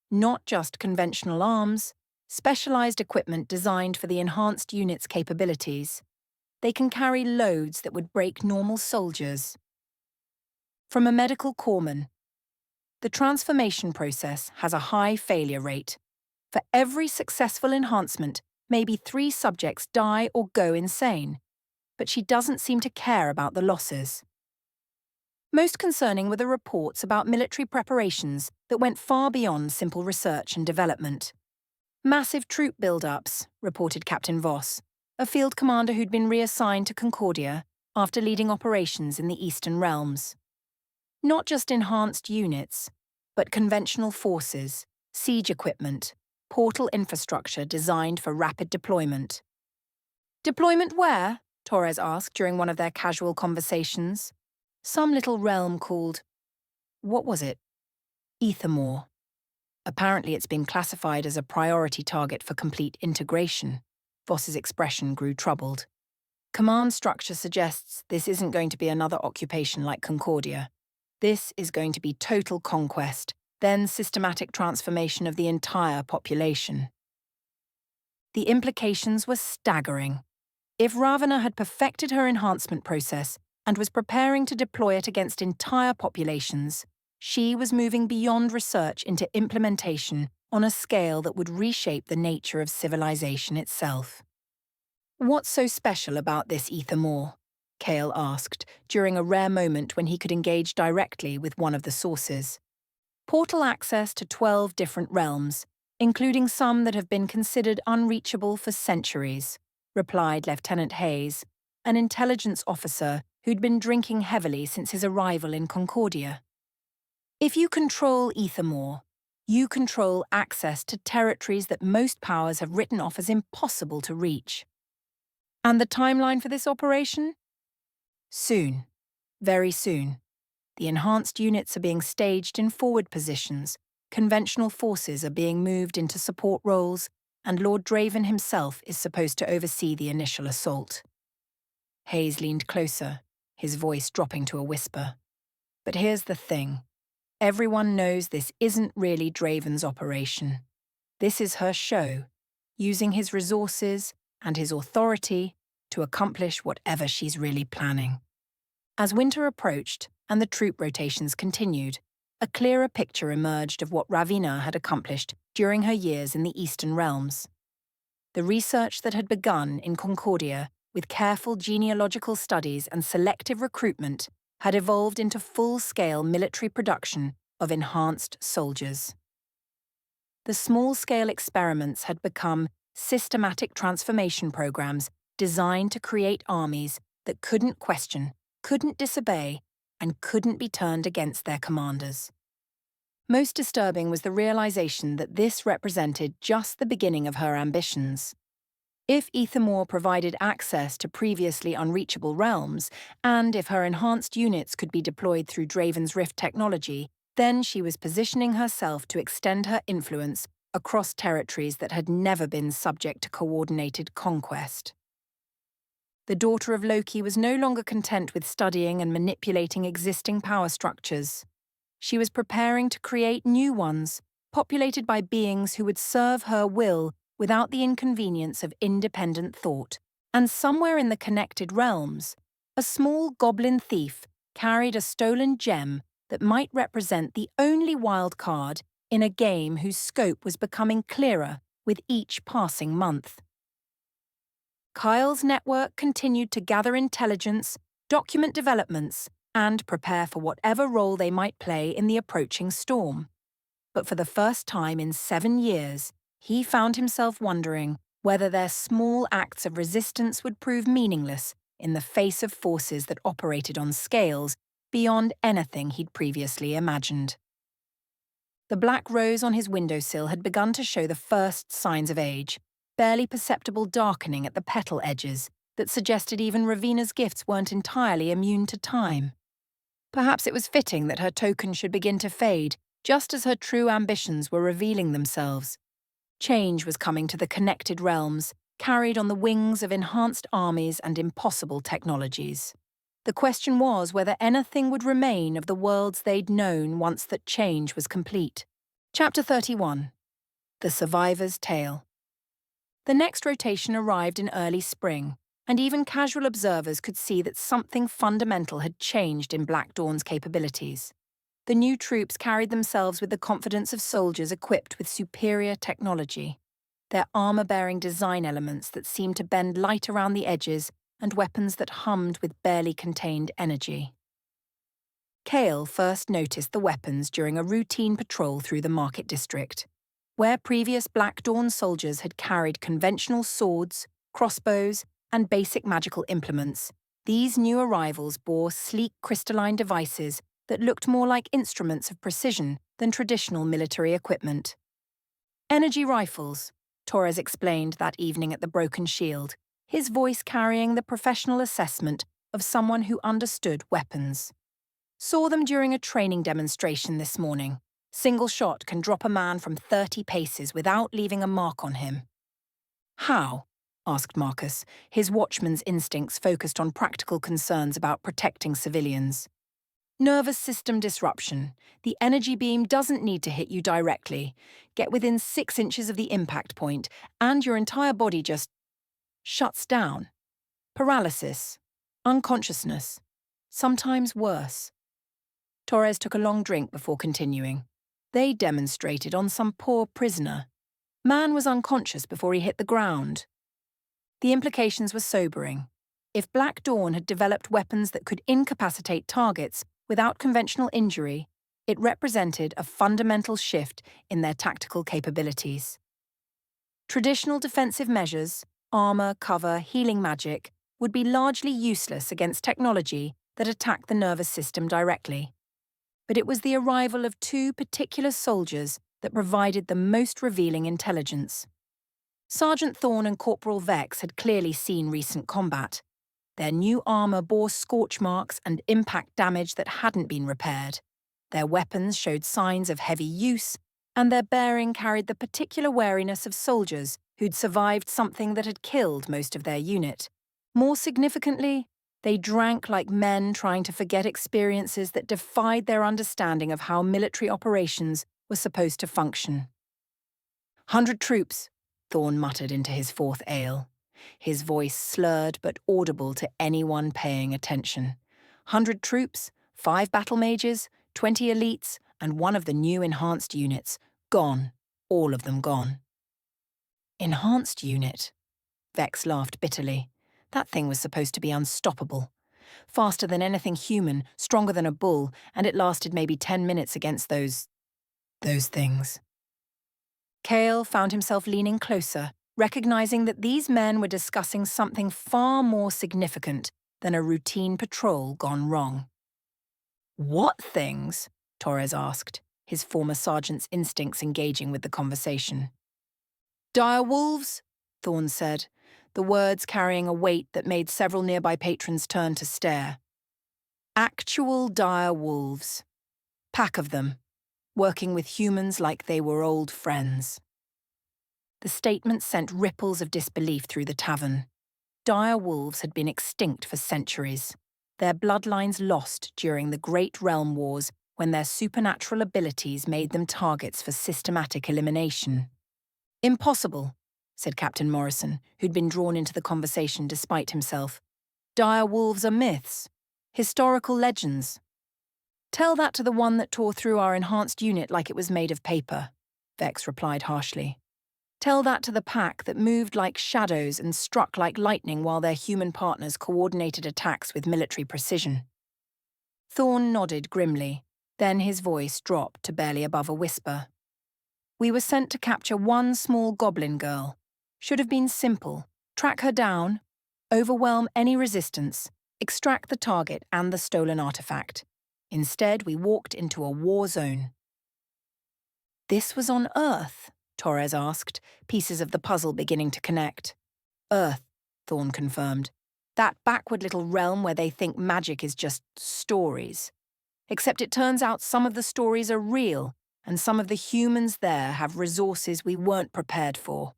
Not just conventional arms, specialized equipment designed for the enhanced unit's capabilities. They can carry loads that would break normal soldiers. From a medical corpsman, the transformation process has a high failure rate. For every successful enhancement, maybe 3 subjects die or go insane, but she doesn't seem to care about the losses. Most concerning were the reports about military preparations that went far beyond simple research and development. Massive troop build-ups, reported Captain Voss, a field commander who'd been reassigned to Concordia after leading operations in the Eastern Realms. Not just enhanced units, but conventional forces, siege equipment, portal infrastructure designed for rapid deployment. "Deployment where?" Torres asked during one of their casual conversations. Some little realm called, what was it? Ethermore. Apparently it's been classified as a priority target for complete integration. Voss's expression grew troubled. Command structure suggests this isn't going to be another occupation like Concordia. This is going to be total conquest, then systematic transformation of the entire population. The implications were staggering. If Ravina had perfected her enhancement process and was preparing to deploy it against entire populations, she was moving beyond research into implementation on a scale that would reshape the nature of civilization itself. "What's so special about this Ethermore?" Cael asked, during a rare moment when he could engage directly with one of the sources. "Portal access to 12 different realms, including some that have been considered unreachable for centuries," replied Lieutenant Hayes, an intelligence officer who'd been drinking heavily since his arrival in Concordia. "If you control Ethermore, you control access to territories that most powers have written off as impossible to reach. And the timeline for this operation? Soon. Very soon. The enhanced units are being staged in forward positions, conventional forces are being moved into support roles, and Lord Draven himself is supposed to oversee the initial assault." Hayes leaned closer, his voice dropping to a whisper. "But here's the thing. Everyone knows this isn't really Draven's operation. This is her show, using his resources and his authority to accomplish whatever she's really planning." As winter approached and the troop rotations continued, a clearer picture emerged of what Ravina had accomplished during her years in the Eastern Realms. The research that had begun in Concordia with careful genealogical studies and selective recruitment, had evolved into full-scale military production of enhanced soldiers. The small-scale experiments had become systematic transformation programs designed to create armies that couldn't question, couldn't disobey, and couldn't be turned against their commanders. Most disturbing was the realization that this represented just the beginning of her ambitions. If Ethermore provided access to previously unreachable realms, and if her enhanced units could be deployed through Draven's Rift technology, then she was positioning herself to extend her influence across territories that had never been subject to coordinated conquest. The daughter of Loki was no longer content with studying and manipulating existing power structures. She was preparing to create new ones, populated by beings who would serve her will without the inconvenience of independent thought. And somewhere in the connected realms, a small goblin thief carried a stolen gem that might represent the only wild card in a game whose scope was becoming clearer with each passing month. Cael's network continued to gather intelligence, document developments, and prepare for whatever role they might play in the approaching storm. But for the first time in 7 years, he found himself wondering whether their small acts of resistance would prove meaningless in the face of forces that operated on scales beyond anything he'd previously imagined. The black rose on his windowsill had begun to show the first signs of age, barely perceptible darkening at the petal edges that suggested even Ravina's gifts weren't entirely immune to time. Perhaps it was fitting that her token should begin to fade, just as her true ambitions were revealing themselves. Change was coming to the connected realms, carried on the wings of enhanced armies and impossible technologies. The question was whether anything would remain of the worlds they'd known once that change was complete. Chapter 31. The Survivor's Tale. The next rotation arrived in early spring, and even casual observers could see that something fundamental had changed in Black Dawn's capabilities. The new troops carried themselves with the confidence of soldiers equipped with superior technology, their armor-bearing design elements that seemed to bend light around the edges and weapons that hummed with barely contained energy. Cael first noticed the weapons during a routine patrol through the market district. Where previous Black Dawn soldiers had carried conventional swords, crossbows, and basic magical implements, these new arrivals bore sleek crystalline devices that looked more like instruments of precision than traditional military equipment. Energy rifles, Torres explained that evening at the Broken Shield, his voice carrying the professional assessment of someone who understood weapons. Saw them during a training demonstration this morning. Single shot can drop a man from 30 paces without leaving a mark on him. How? Asked Marcus, his watchman's instincts focused on practical concerns about protecting civilians. Nervous system disruption. The energy beam doesn't need to hit you directly. Get within 6 inches of the impact point, and your entire body just shuts down. Paralysis. Unconsciousness. Sometimes worse. Torres took a long drink before continuing. They demonstrated on some poor prisoner. Man was unconscious before he hit the ground. The implications were sobering. If Black Dawn had developed weapons that could incapacitate targets without conventional injury, it represented a fundamental shift in their tactical capabilities. Traditional defensive measures, armor, cover, healing magic, would be largely useless against technology that attacked the nervous system directly. But it was the arrival of 2 particular soldiers that provided the most revealing intelligence. Sergeant Thorne and Corporal Vex had clearly seen recent combat. Their new armor bore scorch marks and impact damage that hadn't been repaired. Their weapons showed signs of heavy use, and their bearing carried the particular wariness of soldiers who'd survived something that had killed most of their unit. More significantly, they drank like men trying to forget experiences that defied their understanding of how military operations were supposed to function. 100 troops, Thorne muttered into his 4th ale. His voice slurred but audible to anyone paying attention. 100 troops, 5 battle mages, 20 elites, and 1 of the new enhanced units. Gone. All of them gone. Enhanced unit? Vex laughed bitterly. That thing was supposed to be unstoppable. Faster than anything human, stronger than a bull, and it lasted maybe 10 minutes against those things. Cael found himself leaning closer, recognizing that these men were discussing something far more significant than a routine patrol gone wrong. What things? Torres asked, his former sergeant's instincts engaging with the conversation. Dire wolves, Thorne said, the words carrying a weight that made several nearby patrons turn to stare. Actual dire wolves. Pack of them, working with humans like they were old friends. The statement sent ripples of disbelief through the tavern. Dire wolves had been extinct for centuries, their bloodlines lost during the Great Realm Wars when their supernatural abilities made them targets for systematic elimination. Impossible, said Captain Morrison, who'd been drawn into the conversation despite himself. Dire wolves are myths, historical legends. Tell that to the one that tore through our enhanced unit like it was made of paper, Vex replied harshly. Tell that to the pack that moved like shadows and struck like lightning while their human partners coordinated attacks with military precision. Thorne nodded grimly, then his voice dropped to barely above a whisper. We were sent to capture one small goblin girl. Should have been simple. Track her down, overwhelm any resistance, extract the target and the stolen artifact. Instead, we walked into a war zone. This was on Earth? Torres asked, pieces of the puzzle beginning to connect. Earth, Thorne confirmed. That backward little realm where they think magic is just stories. Except it turns out some of the stories are real, and some of the humans there have resources we weren't prepared for.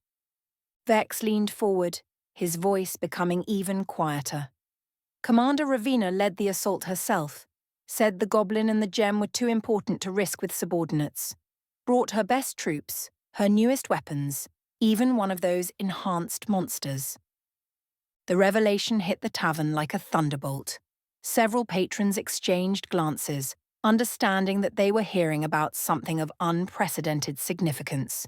Vex leaned forward, his voice becoming even quieter. Commander Ravina led the assault herself, said the goblin and the gem were too important to risk with subordinates. Brought her best troops, her newest weapons, even one of those enhanced monsters. The revelation hit the tavern like a thunderbolt. Several patrons exchanged glances, understanding that they were hearing about something of unprecedented significance.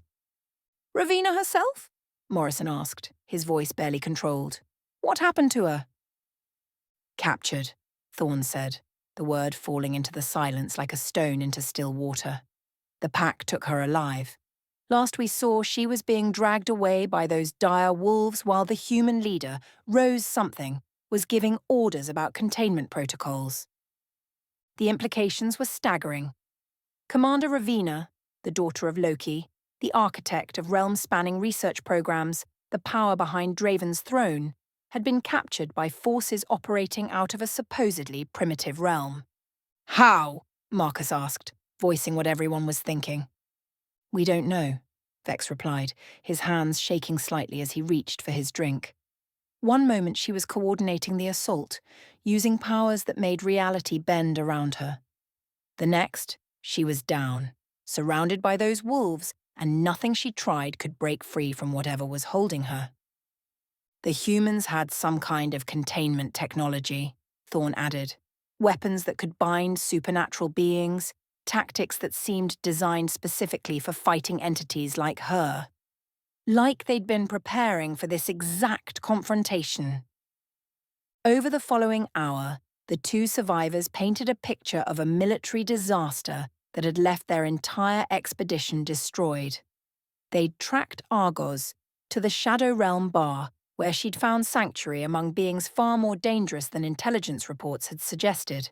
Ravina herself? Morrison asked, his voice barely controlled. What happened to her? Captured, Thorne said, the word falling into the silence like a stone into still water. The pack took her alive. Last we saw, she was being dragged away by those dire wolves while the human leader, Rose something, was giving orders about containment protocols. The implications were staggering. Commander Ravina, the daughter of Loki, the architect of realm-spanning research programs, the power behind Draven's throne, had been captured by forces operating out of a supposedly primitive realm. How? Marcus asked, voicing what everyone was thinking. We don't know, Vex replied, his hands shaking slightly as he reached for his drink. One moment she was coordinating the assault, using powers that made reality bend around her. The next, she was down, surrounded by those wolves, and nothing she tried could break free from whatever was holding her. The humans had some kind of containment technology, Thorne added. Weapons that could bind supernatural beings, tactics that seemed designed specifically for fighting entities like her. Like they'd been preparing for this exact confrontation. Over the following hour, the two survivors painted a picture of a military disaster that had left their entire expedition destroyed. They'd tracked Argos to the Shadow Realm bar, where she'd found sanctuary among beings far more dangerous than intelligence reports had suggested.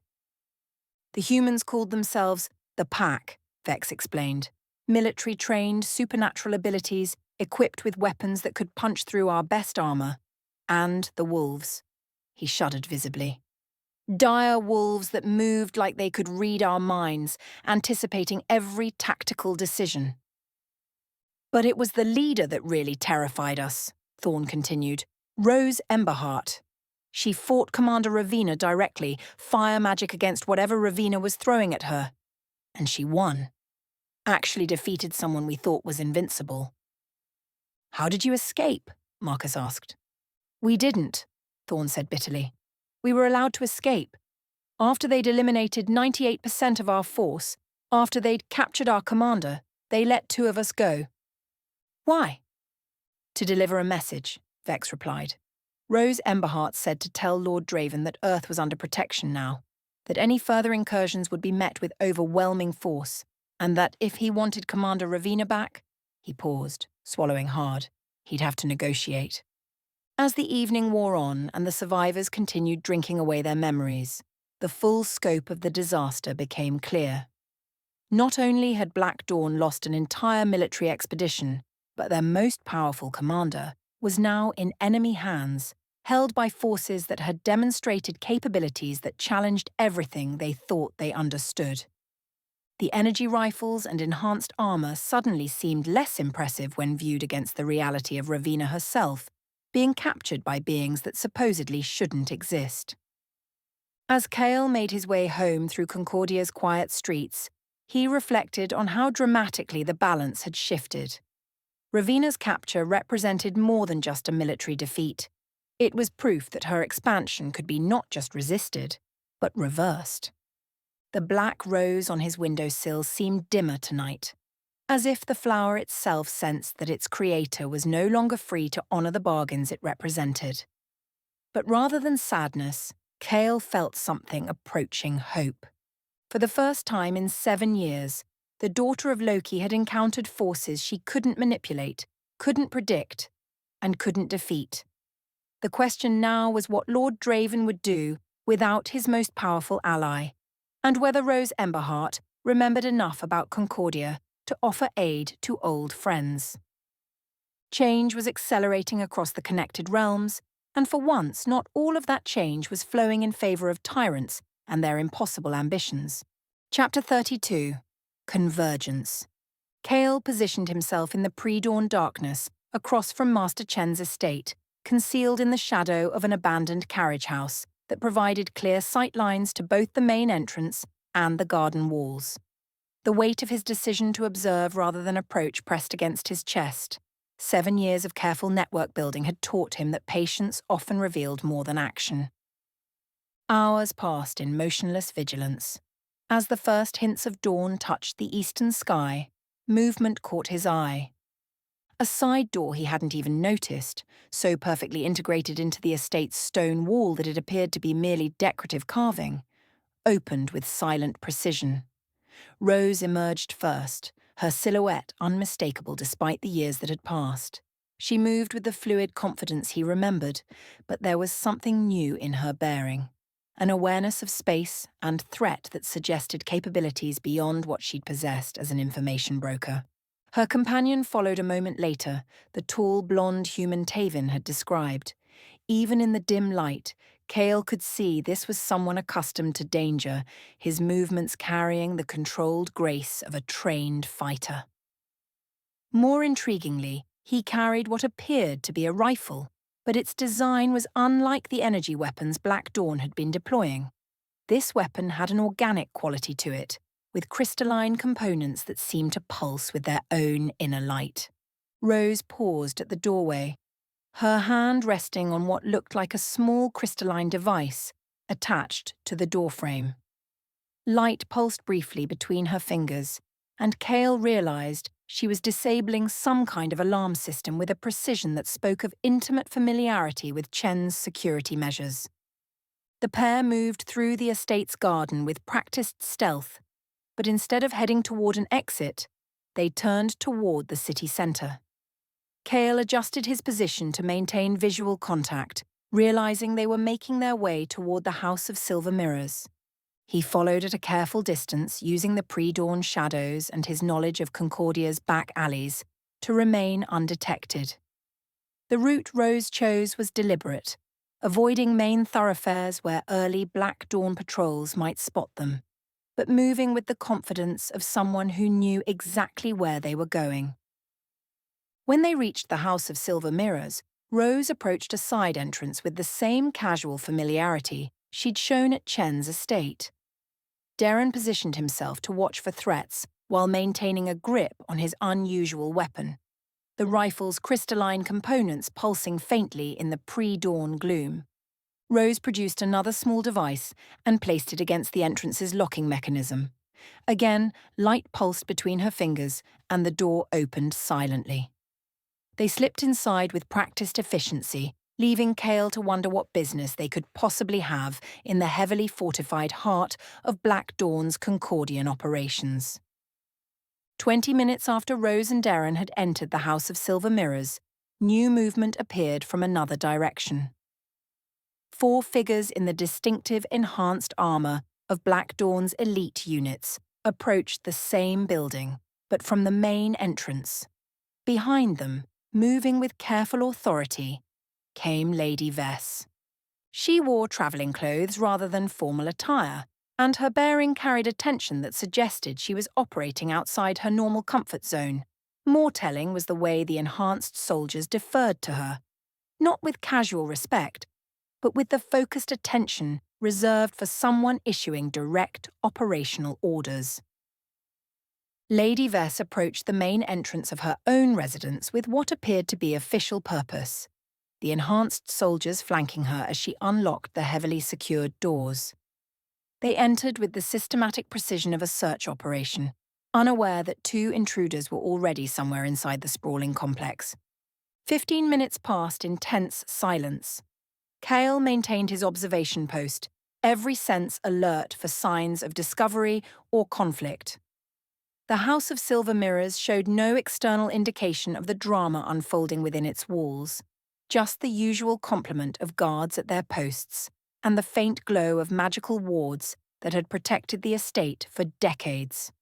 The humans called themselves the Pack, Vex explained. Military-trained, supernatural abilities, equipped with weapons that could punch through our best armor. And the wolves. He shuddered visibly. Dire wolves that moved like they could read our minds, anticipating every tactical decision. But it was the leader that really terrified us, Thorne continued. Rose Emberheart. She fought Commander Ravina directly, fire magic against whatever Ravina was throwing at her. And she won. Actually defeated someone we thought was invincible. How did you escape? Marcus asked. We didn't, Thorne said bitterly. We were allowed to escape. After they'd eliminated 98% of our force, after they'd captured our commander, they let two of us go. Why? To deliver a message, Vex replied. Rose Emberheart said to tell Lord Draven that Earth was under protection now, that any further incursions would be met with overwhelming force, and that if he wanted Commander Ravina back, he paused, swallowing hard. He'd have to negotiate. As the evening wore on and the survivors continued drinking away their memories, the full scope of the disaster became clear. Not only had Black Dawn lost an entire military expedition, but their most powerful commander was now in enemy hands, held by forces that had demonstrated capabilities that challenged everything they thought they understood. The energy rifles and enhanced armor suddenly seemed less impressive when viewed against the reality of Ravina herself, being captured by beings that supposedly shouldn't exist. As Cael made his way home through Concordia's quiet streets, he reflected on how dramatically the balance had shifted. Ravina's capture represented more than just a military defeat. It was proof that her expansion could be not just resisted, but reversed. The black rose on his windowsill seemed dimmer tonight, as if the flower itself sensed that its creator was no longer free to honor the bargains it represented. But rather than sadness, Cael felt something approaching hope. For the first time in 7 years, the daughter of Loki had encountered forces she couldn't manipulate, couldn't predict, and couldn't defeat. The question now was what Lord Draven would do without his most powerful ally, and whether Rose Emberheart remembered enough about Concordia to offer aid to old friends. Change was accelerating across the connected realms, and for once not all of that change was flowing in favor of tyrants and their impossible ambitions. Chapter 32. Convergence. Cael positioned himself in the pre-dawn darkness across from Master Chen's estate, concealed in the shadow of an abandoned carriage house that provided clear sight lines to both the main entrance and the garden walls. The weight of his decision to observe rather than approach pressed against his chest. 7 years of careful network building had taught him that patience often revealed more than action. Hours passed in motionless vigilance. As the first hints of dawn touched the eastern sky, movement caught his eye. A side door he hadn't even noticed, so perfectly integrated into the estate's stone wall that it appeared to be merely decorative carving, opened with silent precision. Rose emerged first, her silhouette unmistakable despite the years that had passed. She moved with the fluid confidence he remembered, but there was something new in her bearing. An awareness of space and threat that suggested capabilities beyond what she'd possessed as an information broker. Her companion followed a moment later, the tall, blonde human Taven had described. Even in the dim light, Cael could see this was someone accustomed to danger, his movements carrying the controlled grace of a trained fighter. More intriguingly, he carried what appeared to be a rifle, but its design was unlike the energy weapons Black Dawn had been deploying. This weapon had an organic quality to it, with crystalline components that seemed to pulse with their own inner light. Rose paused at the doorway, her hand resting on what looked like a small crystalline device attached to the doorframe. Light pulsed briefly between her fingers, and Cael realized she was disabling some kind of alarm system with a precision that spoke of intimate familiarity with Chen's security measures. The pair moved through the estate's garden with practiced stealth, but instead of heading toward an exit, they turned toward the city centre. Cael adjusted his position to maintain visual contact, realizing they were making their way toward the House of Silver Mirrors. He followed at a careful distance, using the pre-dawn shadows and his knowledge of Concordia's back alleys to remain undetected. The route Rose chose was deliberate, avoiding main thoroughfares where early Black Dawn patrols might spot them, but moving with the confidence of someone who knew exactly where they were going. When they reached the House of Silver Mirrors, Rose approached a side entrance with the same casual familiarity she'd shown at Chen's estate. Darren positioned himself to watch for threats while maintaining a grip on his unusual weapon, the rifle's crystalline components pulsing faintly in the pre-dawn gloom. Rose produced another small device and placed it against the entrance's locking mechanism. Again, light pulsed between her fingers and the door opened silently. They slipped inside with practiced efficiency, leaving Cael to wonder what business they could possibly have in the heavily fortified heart of Black Dawn's Concordian operations. 20 minutes after Rose and Darren had entered the House of Silver Mirrors, new movement appeared from another direction. 4 figures in the distinctive enhanced armour of Black Dawn's elite units approached the same building, but from the main entrance. Behind them, moving with careful authority, came Lady Vess. She wore travelling clothes rather than formal attire, and her bearing carried a tension that suggested she was operating outside her normal comfort zone. More telling was the way the enhanced soldiers deferred to her, not with casual respect, but with the focused attention reserved for someone issuing direct operational orders. Lady Vess approached the main entrance of her own residence with what appeared to be official purpose, the enhanced soldiers flanking her as she unlocked the heavily secured doors. They entered with the systematic precision of a search operation, unaware that 2 intruders were already somewhere inside the sprawling complex. 15 minutes passed in tense silence. Cael maintained his observation post, every sense alert for signs of discovery or conflict. The House of Silver Mirrors showed no external indication of the drama unfolding within its walls, just the usual complement of guards at their posts and the faint glow of magical wards that had protected the estate for decades.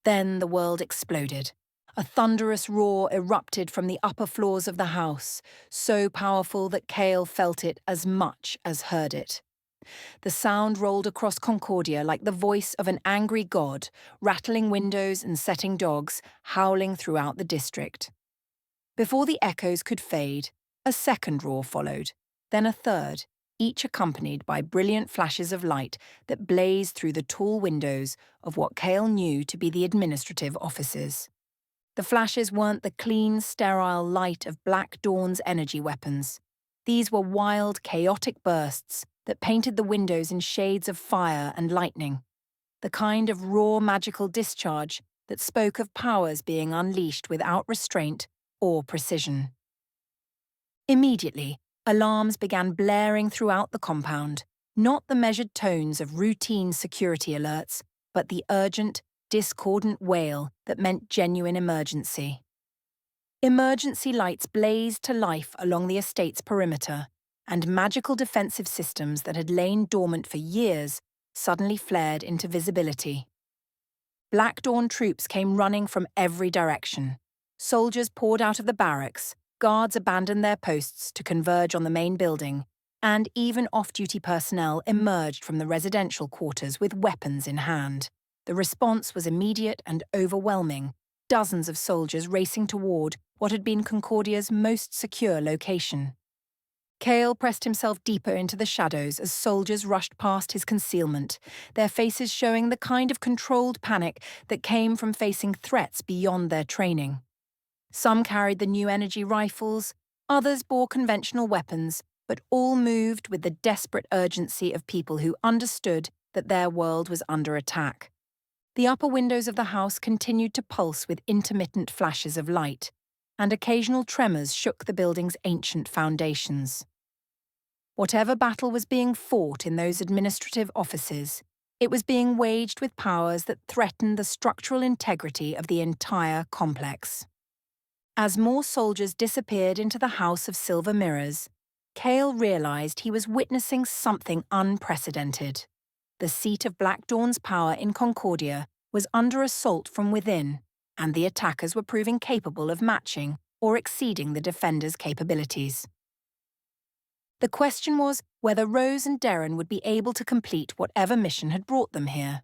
Then the world exploded. A thunderous roar erupted from the upper floors of the house, so powerful that Cael felt it as much as heard it. The sound rolled across Concordia like the voice of an angry god, rattling windows and setting dogs, howling throughout the district. Before the echoes could fade, a second roar followed, then a third, each accompanied by brilliant flashes of light that blazed through the tall windows of what Cael knew to be the administrative offices. The flashes weren't the clean, sterile light of Black Dawn's energy weapons. These were wild, chaotic bursts that painted the windows in shades of fire and lightning, the kind of raw magical discharge that spoke of powers being unleashed without restraint or precision. Immediately, alarms began blaring throughout the compound, not the measured tones of routine security alerts, but the urgent, discordant wail that meant genuine emergency. Emergency lights blazed to life along the estate's perimeter, and magical defensive systems that had lain dormant for years suddenly flared into visibility. Black Dawn troops came running from every direction. Soldiers poured out of the barracks, guards abandoned their posts to converge on the main building, and even off-duty personnel emerged from the residential quarters with weapons in hand. The response was immediate and overwhelming, dozens of soldiers racing toward what had been Concordia's most secure location. Cael pressed himself deeper into the shadows as soldiers rushed past his concealment, their faces showing the kind of controlled panic that came from facing threats beyond their training. Some carried the new energy rifles, others bore conventional weapons, but all moved with the desperate urgency of people who understood that their world was under attack. The upper windows of the house continued to pulse with intermittent flashes of light, and occasional tremors shook the building's ancient foundations. Whatever battle was being fought in those administrative offices, it was being waged with powers that threatened the structural integrity of the entire complex. As more soldiers disappeared into the House of Silver Mirrors, Cael realized he was witnessing something unprecedented. The seat of Black Dawn's power in Concordia was under assault from within, and the attackers were proving capable of matching or exceeding the defenders' capabilities. The question was whether Rose and Darren would be able to complete whatever mission had brought them here,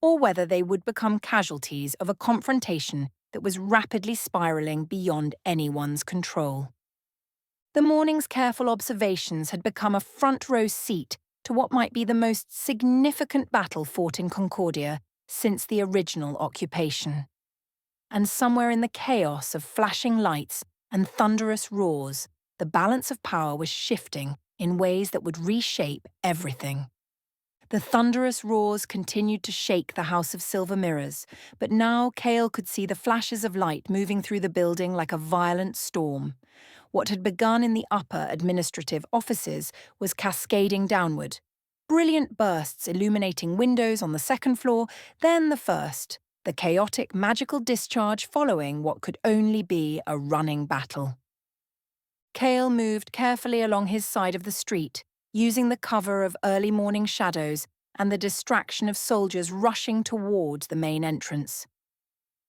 or whether they would become casualties of a confrontation that was rapidly spiraling beyond anyone's control. The morning's careful observations had become a front-row seat to what might be the most significant battle fought in Concordia since the original occupation. And somewhere in the chaos of flashing lights and thunderous roars, the balance of power was shifting in ways that would reshape everything. The thunderous roars continued to shake the House of Silver Mirrors, but now Cael could see the flashes of light moving through the building like a violent storm. What had begun in the upper administrative offices was cascading downward. Brilliant bursts illuminating windows on the second floor, then the first, the chaotic magical discharge following what could only be a running battle. Cael moved carefully along his side of the street, using the cover of early morning shadows and the distraction of soldiers rushing towards the main entrance.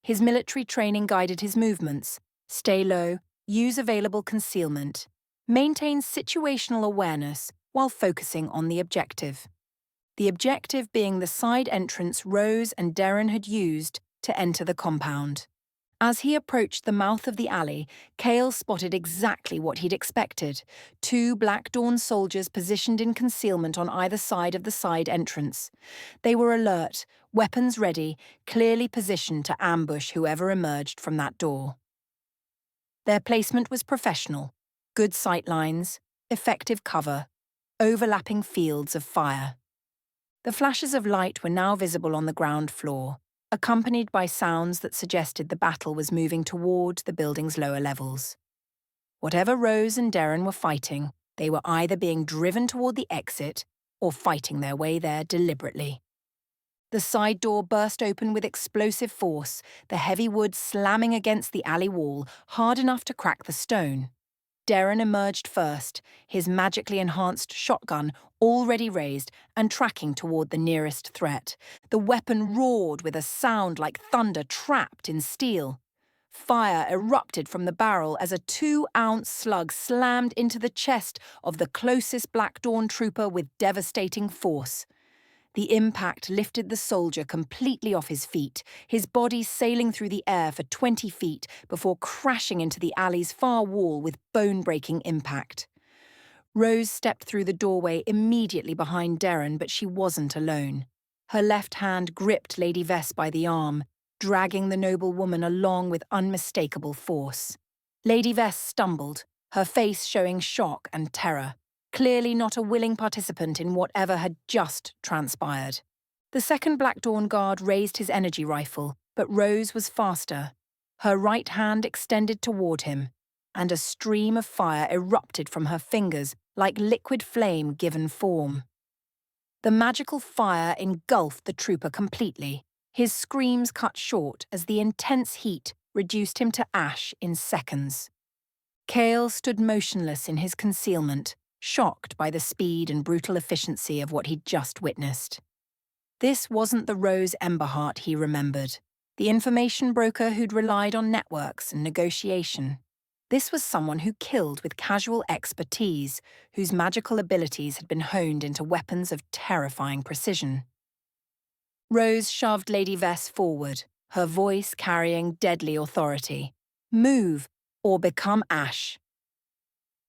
His military training guided his movements: stay low, use available concealment, maintain situational awareness while focusing on the objective. The objective being the side entrance Rose and Darren had used to enter the compound. As he approached the mouth of the alley, Cael spotted exactly what he'd expected: 2 Black Dawn soldiers positioned in concealment on either side of the side entrance. They were alert, weapons ready, clearly positioned to ambush whoever emerged from that door. Their placement was professional: good sight lines, effective cover, overlapping fields of fire. The flashes of light were now visible on the ground floor, accompanied by sounds that suggested the battle was moving toward the building's lower levels. Whatever Rose and Darren were fighting, they were either being driven toward the exit or fighting their way there deliberately. The side door burst open with explosive force, the heavy wood slamming against the alley wall, hard enough to crack the stone. Darren emerged first, his magically enhanced shotgun already raised and tracking toward the nearest threat. The weapon roared with a sound like thunder trapped in steel. Fire erupted from the barrel as a 2-ounce slug slammed into the chest of the closest Black Dawn trooper with devastating force. The impact lifted the soldier completely off his feet, his body sailing through the air for 20 feet before crashing into the alley's far wall with bone-breaking impact. Rose stepped through the doorway immediately behind Darren, but she wasn't alone. Her left hand gripped Lady Vess by the arm, dragging the noble woman along with unmistakable force. Lady Vess stumbled, her face showing shock and terror, clearly not a willing participant in whatever had just transpired. The second Black Dawn guard raised his energy rifle, but Rose was faster. Her right hand extended toward him, and a stream of fire erupted from her fingers like liquid flame given form. The magical fire engulfed the trooper completely. His screams cut short as the intense heat reduced him to ash in seconds. Cael stood motionless in his concealment, shocked by the speed and brutal efficiency of what he'd just witnessed. This wasn't the Rose Emberheart he remembered, the information broker who'd relied on networks and negotiation. This was someone who killed with casual expertise, whose magical abilities had been honed into weapons of terrifying precision. Rose shoved Lady Vess forward, her voice carrying deadly authority. "Move, or become ash."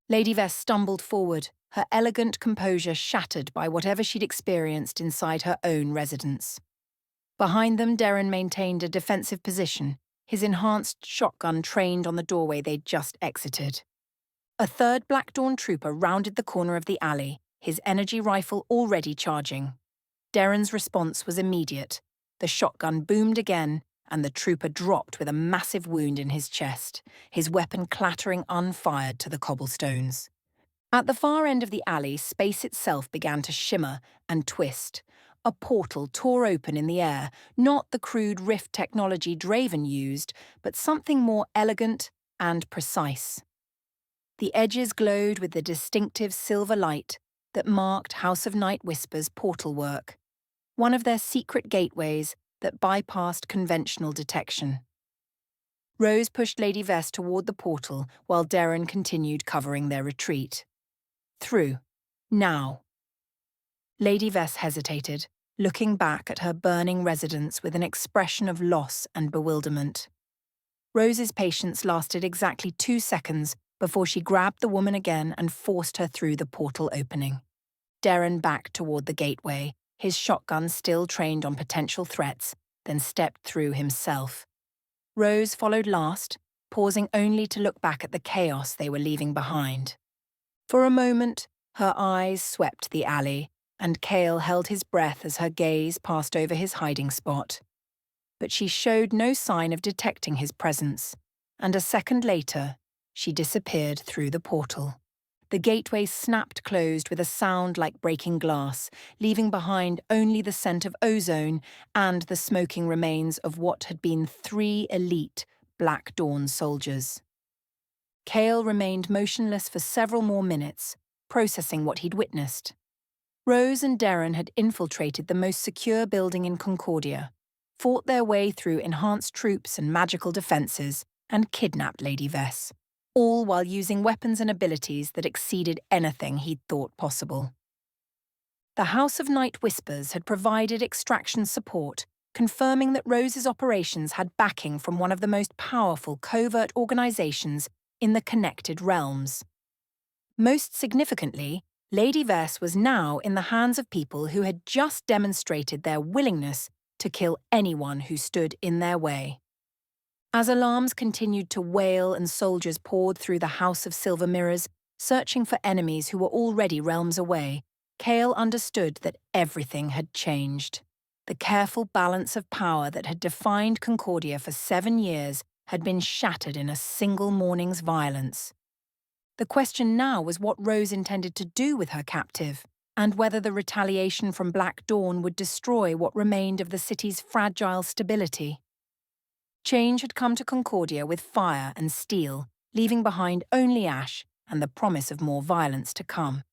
Lady Vess stumbled forward, her elegant composure shattered by whatever she'd experienced inside her own residence. Behind them, Darren maintained a defensive position, his enhanced shotgun trained on the doorway they'd just exited. A third Black Dawn trooper rounded the corner of the alley, his energy rifle already charging. Darren's response was immediate. The shotgun boomed again, and the trooper dropped with a massive wound in his chest, his weapon clattering unfired to the cobblestones. At the far end of the alley, space itself began to shimmer and twist. A portal tore open in the air, not the crude rift technology Draven used, but something more elegant and precise. The edges glowed with the distinctive silver light that marked House of Night Whisper's portal work, one of their secret gateways that bypassed conventional detection. Rose pushed Lady Vess toward the portal while Darren continued covering their retreat. Through. Now. Lady Vess hesitated, looking back at her burning residence with an expression of loss and bewilderment. Rose's patience lasted exactly 2 seconds before she grabbed the woman again and forced her through the portal opening. Darren backed toward the gateway, his shotgun still trained on potential threats, then stepped through himself. Rose followed last, pausing only to look back at the chaos they were leaving behind. For a moment, her eyes swept the alley, and Cael held his breath as her gaze passed over his hiding spot. But she showed no sign of detecting his presence, and a second later, She disappeared through the portal. The gateway snapped closed with a sound like breaking glass, leaving behind only the scent of ozone and the smoking remains of what had been 3 elite Black Dawn soldiers. Cael remained motionless for several more minutes, processing what he'd witnessed. Rose and Darren had infiltrated the most secure building in Concordia, fought their way through enhanced troops and magical defences, and kidnapped Lady Vess, all while using weapons and abilities that exceeded anything he'd thought possible. The House of Night Whispers had provided extraction support, confirming that Rose's operations had backing from one of the most powerful covert organisations in the Connected Realms. Most significantly, Lady Vess was now in the hands of people who had just demonstrated their willingness to kill anyone who stood in their way. As alarms continued to wail and soldiers poured through the House of Silver Mirrors, searching for enemies who were already realms away, Cael understood that everything had changed. The careful balance of power that had defined Concordia for 7 years had been shattered in a single morning's violence. The question now was what Rose intended to do with her captive, and whether the retaliation from Black Dawn would destroy what remained of the city's fragile stability. Change had come to Concordia with fire and steel, leaving behind only ash and the promise of more violence to come.